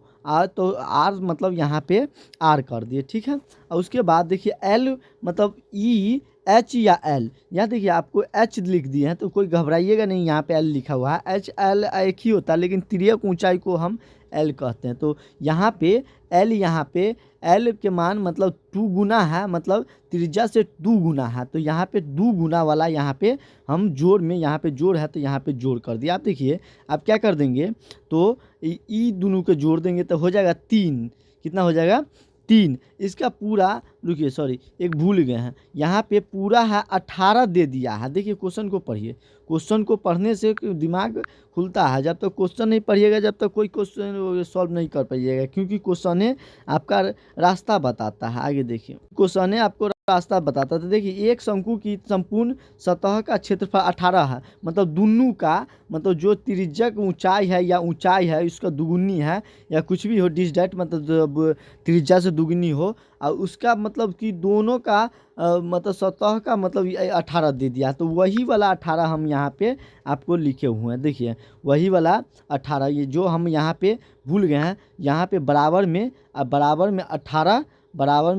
Speaker 1: तो r मतलब यहाँ पे r कर दिए, ठीक है। और उसके बाद देखिए l मतलब e h या l, यहाँ देखिए आपको h लिख दिए हैं तो कोई घबराइएगा नहीं, यहाँ पे l लिखा हुआ है, h l एक ही होता है लेकिन तिर्यक ऊंचाई को हम l कहते हैं। तो यहाँ पे l के मान मतलब 2 गुना है, मतलब त्रिज्या से 2 गुना है, तो यहाँ पे 2 गुना वाला यहाँ पे हम जोड़ में, यहाँ पे जोड़ है तो यहाँ पे जोड़ कर दिया। आप देखिए आप क्या कर देंगे, तो ई दोनों के जोड़ देंगे तो हो जाएगा 3, कितना हो जाएगा 3। इसका पूरा रुकिए सॉरी एक भूल गए हैं, यहाँ पे पूरा है 18 दे दिया है। देखिए क्वेश्चन को पढ़िए, क्वेश्चन को पढ़ने से दिमाग खुलता है, जब तक क्वेश्चन नहीं पढ़िएगा जब तक कोई क्वेश्चन सॉल्व नहीं कर पाइएगा, क्योंकि क्वेश्चन है आपका रास्ता बताता है। आगे देखिए क्वेश्चन है आपको रास्ता बताता है। तो देखिए एक शंकु की संपूर्ण सतह का क्षेत्रफल 18 है, मतलब दोनों का मतलब जो त्रिज्यक ऊंचाई है या ऊंचाई है उसका दुगुनी है या कुछ भी हो, डिसडेट मतलब त्रिज्या से दुगुनी हो, और उसका मतलब कि दोनों का मतलब सतह का मतलब 18 दे दिया, तो वही वाला 18 हम यहाँ पे आपको लिखे हुए हैं। देखिए वही वाला 18, ये जो हम यहाँ पे भूल गए हैं, यहाँ पे बराबर में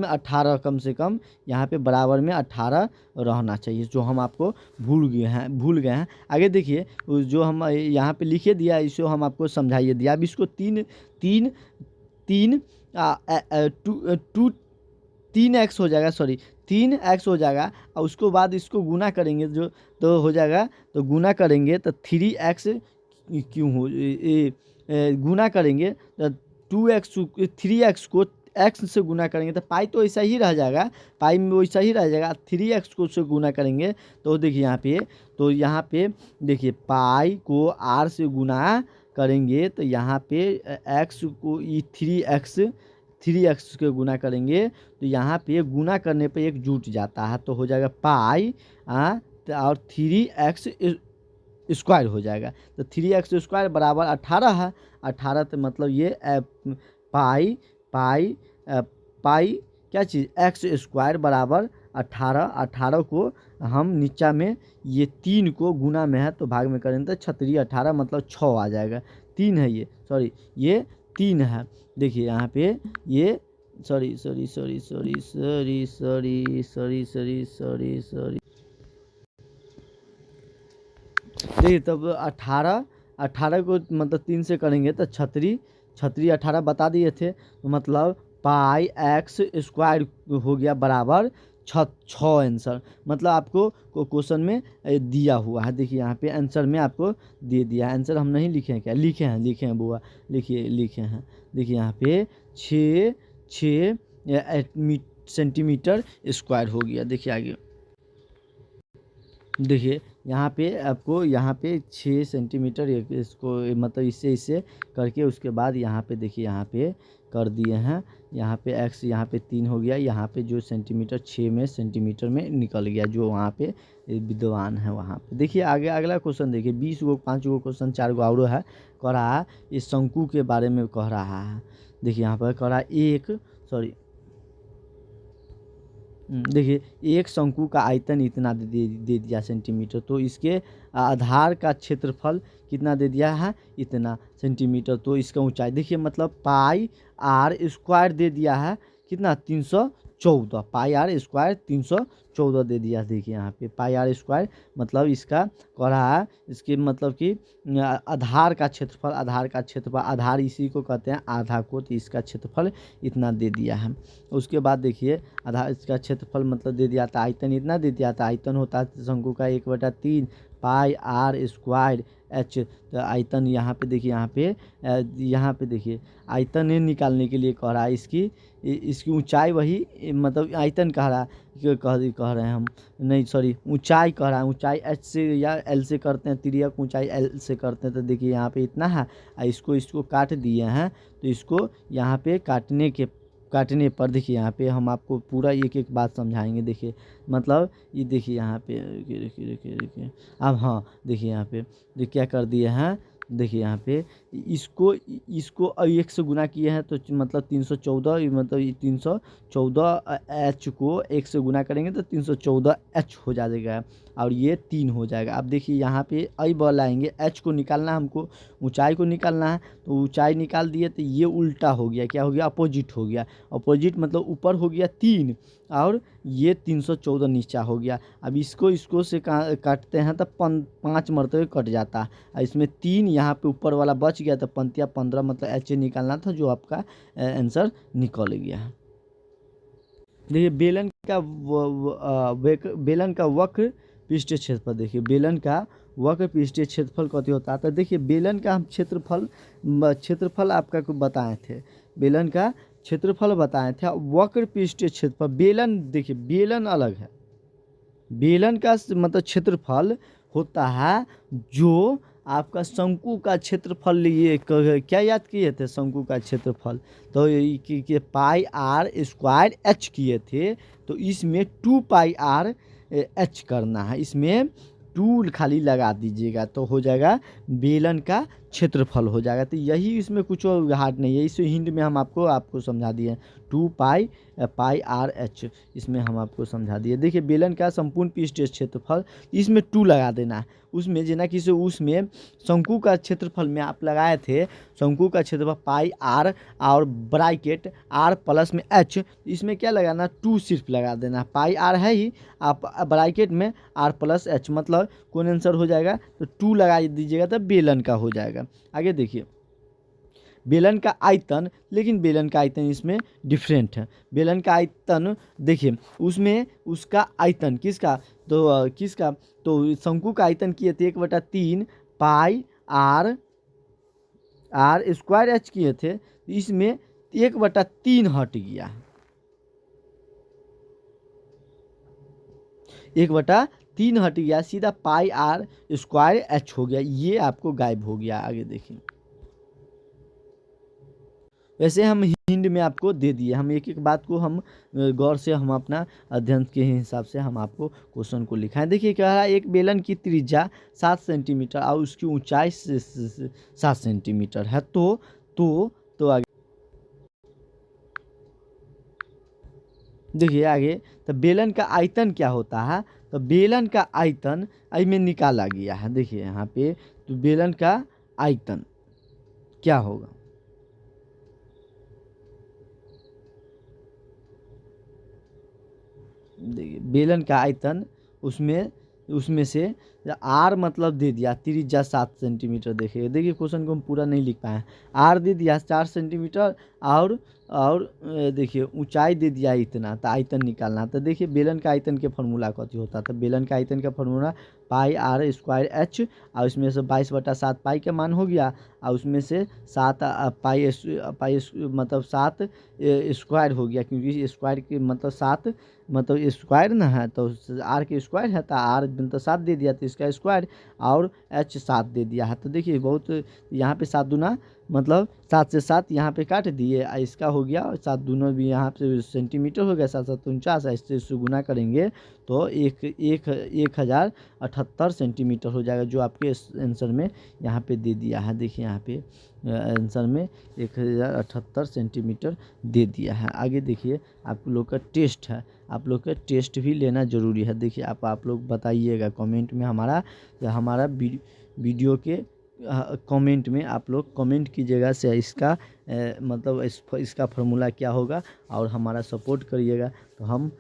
Speaker 1: 18 कम से कम यहाँ पे बराबर में 18 रहना चाहिए, जो हम आपको भूल गए हैं। आगे देखिए जो हम यहाँ पे लिखे दिया इसको हम आपको समझाइए दिया। अब इसको 3x हो जाएगा, सॉरी 3x हो जाएगा, और उसको बाद इसको गुना करेंगे जो तो हो जाएगा, तो गुना करेंगे तो 3x क्यों हो गुना करेंगे तो 3x को x से गुना करेंगे तो पाई तो ऐसा ही रह जाएगा, पाई में वैसा ही रह जाएगा। 3x को से गुना करेंगे तो देखिए यहाँ पे देखिए पाई को r से गुना करेंगे तो यहाँ पे x को 3x के गुना करेंगे तो यहाँ पे गुना करने पे एक जुट जाता है, तो हो जाएगा पाई और 3x स्क्वायर हो जाएगा। तो 3x स्क्वायर बराबर 18 है, 18 तो मतलब ये पाई क्या चीज़ x स्क्वायर बराबर 18 को हम नीचा में ये 3 को गुना में है तो भाग में करेंगे तो 18 मतलब 6 आ जाएगा। 3 है ये, सॉरी ये 3 है। देखिए यहाँ पे ये सॉरी देखिए तब 18 को मतलब 3 से करेंगे तो 18 बता दिए थे, तो मतलब पाई x स्क्वायर हो गया बराबर 6 आंसर, मतलब आपको क्वेश्चन में दिया हुआ है। देखिए यहाँ पे आंसर में आपको दे दिया है, आंसर हम नहीं लिखे हैं, क्या लिखे हैं बुआ, लिखे हैं। देखिए यहाँ पे 6 सेंटीमीटर स्क्वायर हो गया। देखिए आगे देखिए यहाँ पे आपको यहाँ पे 6 सेंटीमीटर इसको मतलब इससे करके उसके बाद यहाँ पे देखिए यहाँ पे कर दिए हैं। यहाँ पे एक्स यहाँ पे 3 हो गया, यहाँ पे जो सेंटीमीटर 6 में सेंटीमीटर में निकल गया जो वहाँ पे विद्वान है वहाँ पे। देखिए आगे अगला क्वेश्चन देखिए 20 गो 5 गो क्वेश्चन 4 गो और है। कह रहा है इस शंकु के बारे में कह रहा है। देखिए यहाँ पर कह रहा है देखिए एक शंकु का आयतन इतना दे दिया सेंटीमीटर, तो इसके आधार का क्षेत्रफल कितना दे दिया है, इतना सेंटीमीटर। तो इसका ऊंचाई देखिए मतलब पाई आर स्क्वायर दे दिया है कितना 314, पाई आर स्क्वायर 314 दे दिया। देखिए यहाँ पे पाई आर स्क्वायर मतलब इसका कह रहा है इसके मतलब कि आधार का क्षेत्रफल आधार इसी को कहते हैं आधा को, तो इसका क्षेत्रफल इतना दे दिया है। उसके बाद देखिए आधार इसका क्षेत्रफल मतलब दे दिया था, आयतन इतना दे दिया था। आयतन होता है शंकु का 1/3 पाई आर स्क्वायर एच। तो आयतन यहाँ पे देखिए यहाँ पे देखिए आयतन निकालने के लिए कह रहा है इसकी ऊंचाई वही मतलब आयतन कह रहा है कह रहे हैं हम नहीं सॉरी ऊंचाई कह रहा है। ऊंचाई एच से या एल से करते हैं, तिर्यक ऊंचाई एल से करते हैं। तो देखिए यहाँ पे इतना है, इसको काट दिए हैं। तो इसको यहाँ पे काटने पर देखिए यहाँ पे हम आपको पूरा एक एक बात समझाएंगे। देखिए मतलब ये देखिए यहाँ पे देखिए अब हाँ देखिए यहाँ पे क्या कर दिए हैं। देखिए यहाँ पे इसको 1 से गुना किए हैं तो मतलब 314 मतलब 314 एच को 1 से गुना करेंगे तो 314 एच हो जाएगा और ये 3 हो जाएगा। अब देखिए यहाँ पे आई बॉल आएंगे, एच को निकालना है हमको, ऊंचाई को निकालना है। तो ऊंचाई निकाल दिए तो ये उल्टा हो गया, क्या हो गया अपोजिट हो गया। अपोजिट मतलब ऊपर हो गया 3 और ये 314 नीचा हो गया। अब इसको से काटते हैं तो 5 मरतबे कट जाता है। इसमें 3 यहाँ पे ऊपर वाला बच गया तो पंतिया 15 मतलब एच निकालना था जो आपका आंसर निकल गया है। देखिए बेलन का वक्र पृष्ठीय क्षेत्रफल, देखिए बेलन का वक्र पृष्ठीय क्षेत्रफल कथी होता है। तो देखिए बेलन का हम क्षेत्रफल आपका को बताए थे, बेलन का क्षेत्रफल बताए थे। वक्र पृष्ठीय क्षेत्रफल बेलन देखिए बेलन अलग है। बेलन का मतलब क्षेत्रफल होता है जो आपका शंकु का क्षेत्रफल लिए क्या याद किए थे शंकु का क्षेत्रफल, तो ये पाई आर स्क्वायर एच किए थे। तो इसमें 2 पाई आर एच करना है, इसमें 2 खाली लगा दीजिएगा तो हो जाएगा बेलन का क्षेत्रफल हो जाएगा। तो यही इसमें कुछ हार्ड नहीं है, इस हिंट में हम आपको समझा दिए 2 पाई आर एच, इसमें हम आपको समझा दिए। देखिए बेलन का संपूर्ण पृष्ठीय क्षेत्रफल इसमें 2 लगा देना है। उसमें जना कि उसमें शंकु का क्षेत्रफल में आप लगाए थे शंकु का क्षेत्रफल पाई आर और ब्रैकेट आर प्लस में एच, इसमें क्या लगाना 2 सिर्फ लगा देना। पाई आर है ही, आप ब्रैकेट में आर प्लस एच मतलब कौन आंसर हो जाएगा तो 2 लगा दीजिएगा तो बेलन का हो जाएगा। आगे देखिए बेलन का आयतन, लेकिन बेलन का आयतन इसमें डिफरेंट है। बेलन का आयतन देखिए उसमें उसका आयतन किसका तो शंकु का आयतन किए थे 1/3 पाई आर स्क्वायर एच किए थे, इसमें 1/3 हट गया, 1/3 हट गया, सीधा पाई आर स्क्वायर एच हो गया, ये आपको गायब हो गया। आगे देखिए वैसे हम हिंद में आपको दे दिए, हम एक एक बात को हम गौर से हम अपना अध्ययन के हिसाब से हम आपको क्वेश्चन को लिखाएं। देखिए क्या है, एक बेलन की त्रिज्या 7 सेंटीमीटर और उसकी ऊंचाई 7 सेंटीमीटर है। तो आगे देखिए आगे तो बेलन का आयतन क्या होता है, तो बेलन का आयतन में निकाला गया है। देखिए यहाँ पे तो बेलन का आयतन क्या होगा, देखिए बेलन का आयतन उसमें से आर मतलब दे दिया त्रिज्या 7 सेंटीमीटर। देखिए क्वेश्चन को हम पूरा नहीं लिख पाए, आर दे दिया 4 सेंटीमीटर और देखिए ऊंचाई दे दिया इतना, तो आयतन निकालना। तो देखिए बेलन का आयतन के फार्मूला कथी होता है, तो बेलन का आयतन का formula pi r square h और उसमें से 22/7 पाई का मान हो गया और उसमें से 7 पाई मतलब 7 स्क्वायर हो गया, क्योंकि स्क्वायर के मतलब 7 मतलब स्क्वायर ना है तो आर के स्क्वायर है तो आर मतलब 7 दे दिया तो इसका स्क्वायर और h 7 दे दिया है। तो देखिए बहुत यहाँ पे 7 दूना मतलब 7 से 7 यहाँ पे काट दिए, इसका हो गया और 7 दूनों भी यहाँ पे सेंटीमीटर हो गया, 7 7 49, इससे गुना करेंगे तो 1078 सेंटीमीटर हो जाएगा, जो आपके आंसर में यहाँ पे दे दिया है। देखिए यहाँ पे आंसर में 1078 सेंटीमीटर दे दिया है। आगे देखिए आप लोग का टेस्ट है, आप लोग का टेस्ट भी लेना ज़रूरी है। देखिए आप लोग बताइएगा कमेंट में, हमारा वीडियो के कमेंट में आप लोग कमेंट कीजिएगा से इसका मतलब इसका फार्मूला क्या होगा और हमारा सपोर्ट करिएगा, तो हम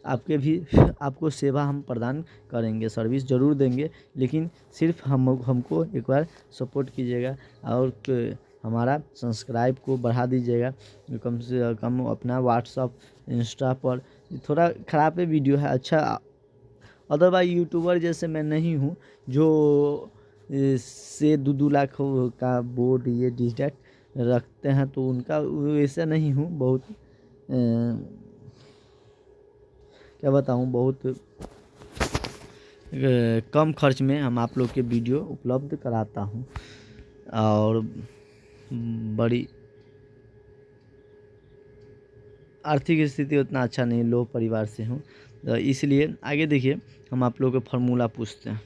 Speaker 1: आपके भी आपको सेवा हम प्रदान करेंगे, सर्विस ज़रूर देंगे, लेकिन सिर्फ हमको एक बार सपोर्ट कीजिएगा और हमारा सब्सक्राइब को बढ़ा दीजिएगा। कम से कम अपना व्हाट्सअप इंस्टा पर थोड़ा ख़राब है वीडियो है, अच्छा अदरवाइज यूट्यूबर जैसे मैं नहीं हूँ जो से 2 लाख का बोर्ड ये डिजिटल रखते हैं, तो उनका वैसा नहीं हूँ। बहुत क्या बताऊँ, बहुत कम खर्च में हम आप लोग के वीडियो उपलब्ध कराता हूँ और बड़ी आर्थिक स्थिति उतना अच्छा नहीं, लो परिवार से हूँ, तो इसलिए आगे देखिए हम आप लोग को फार्मूला पूछते हैं।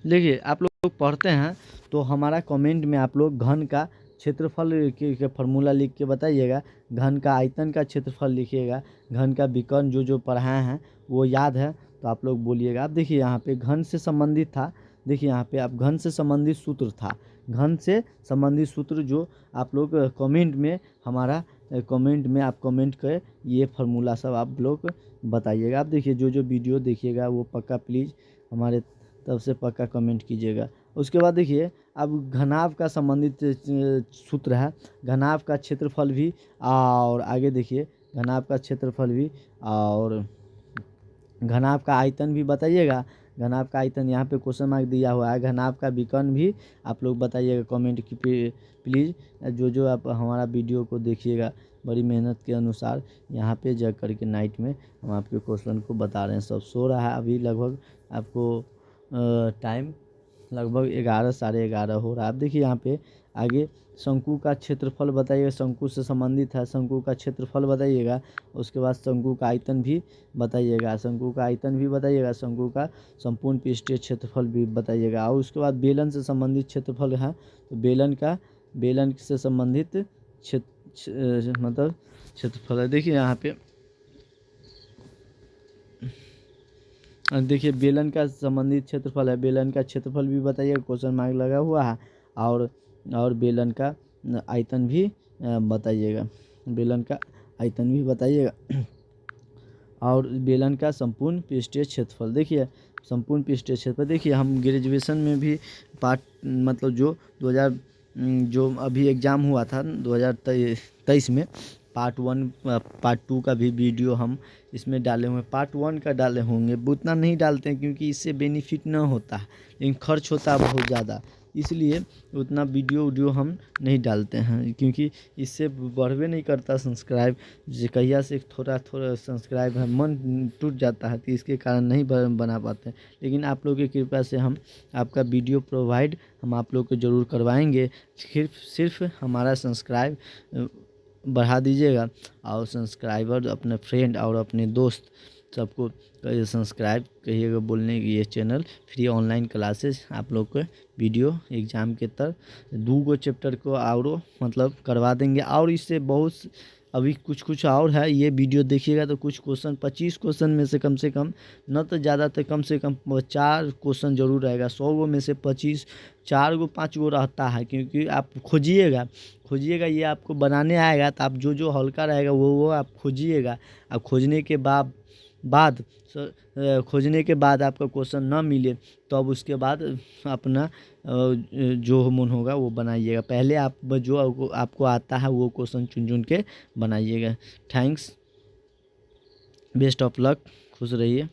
Speaker 1: देखिए आप लोग पढ़ते हैं तो हमारा कमेंट में आप लोग घन का क्षेत्रफल के फार्मूला लिख के बताइएगा, घन का आयतन का क्षेत्रफल लिखिएगा, घन का विकर्ण जो पढ़ाए हैं वो याद है तो आप लोग बोलिएगा। आप देखिए यहाँ पे घन से संबंधित था, देखिए यहाँ पे आप घन से संबंधित सूत्र था, घन से संबंधित सूत्र जो आप लोग कमेंट में हमारा कमेंट में आप कमेंट कर ये फार्मूला सब आप लोग बताइएगा। आप देखिए जो वीडियो देखिएगा वो पक्का प्लीज़ हमारे तब से पक्का कमेंट कीजिएगा। उसके बाद देखिए अब घनाभ का संबंधित सूत्र है, घनाभ का क्षेत्रफल भी, और आगे देखिए घनाभ का क्षेत्रफल भी और घनाभ का आयतन भी बताइएगा। घनाभ का आयतन यहाँ पे क्वेश्चन मार्क दिया हुआ है, घनाभ का विकर्ण भी आप लोग बताइएगा कमेंट की प्लीज़। जो आप हमारा वीडियो को देखिएगा बड़ी मेहनत के अनुसार, यहाँ पे जा करके नाइट में हम आपके क्वेश्चन को बता रहे हैं। सब सो रहा है अभी, लगभग आपको टाइम लगभग 11 साढ़े 11 हो रहा है। आप देखिए यहाँ पे आगे शंकु का क्षेत्रफल बताइएगा, शंकु से संबंधित है, शंकु का क्षेत्रफल बताइएगा। उसके बाद शंकु का आयतन भी बताइएगा, शंकु का आयतन भी बताइएगा, शंकु का संपूर्ण पृष्ठीय क्षेत्रफल भी बताइएगा। और उसके बाद बेलन से संबंधित क्षेत्रफल है, तो बेलन से संबंधित मतलब क्षेत्रफल है। देखिए यहाँ पे देखिए बेलन का संबंधित क्षेत्रफल है, बेलन का क्षेत्रफल भी बताइएगा, क्वेश्चन मार्क लगा हुआ है। और बेलन का आयतन भी बताइएगा, बेलन का आयतन भी बताइएगा। और बेलन का संपूर्ण पृष्ठीय क्षेत्रफल, देखिए संपूर्ण पृष्ठीय क्षेत्रफल। देखिए हम ग्रेजुएशन में भी पार्ट मतलब जो 2000 जो अभी एग्ज़ाम हुआ था 2023 में पार्ट 1 पार्ट 2 का भी वीडियो हम इसमें डाले हुए हैं। पार्ट 1 का डाले होंगे, उतना नहीं डालते हैं क्योंकि इससे बेनिफिट ना होता है, लेकिन खर्च होता है बहुत ज़्यादा, इसलिए उतना वीडियो हम नहीं डालते हैं, क्योंकि इससे बढ़वे नहीं करता सब्सक्राइब। कहिया से थोड़ा सब्सक्राइब है, मन टूट जाता है, तो इसके कारण नहीं बना पाते। लेकिन आप लोगों की कृपा से हम आपका वीडियो प्रोवाइड हम आप लोग को ज़रूर करवाएंगे। सिर्फ हमारा सब्सक्राइब बढ़ा दीजिएगा और सब्सक्राइबर अपने फ्रेंड और अपने दोस्त सबको सब्सक्राइब कहिएगा, बोलने की ये चैनल फ्री ऑनलाइन क्लासेस आप लोग को वीडियो एग्ज़ाम के तरह 2 चैप्टर को और मतलब करवा देंगे। और इससे बहुत अभी कुछ और है, ये वीडियो देखिएगा तो कुछ क्वेश्चन 25 क्वेश्चन में से कम न तो ज़्यादा तो कम से कम 4 क्वेश्चन जरूर रहेगा। 100 में से 25 4 5 रहता है, क्योंकि आप खोजिएगा ये आपको बनाने आएगा, तो आप जो हल्का रहेगा वो आप खोजिएगा। आप खोजने के बाद आपका क्वेश्चन ना मिले तो अब उसके बाद अपना जो मन होगा वो बनाइएगा। पहले आप जो आपको आता है वो क्वेश्चन चुन के बनाइएगा। थैंक्स, बेस्ट ऑफ लक, खुश रहिए।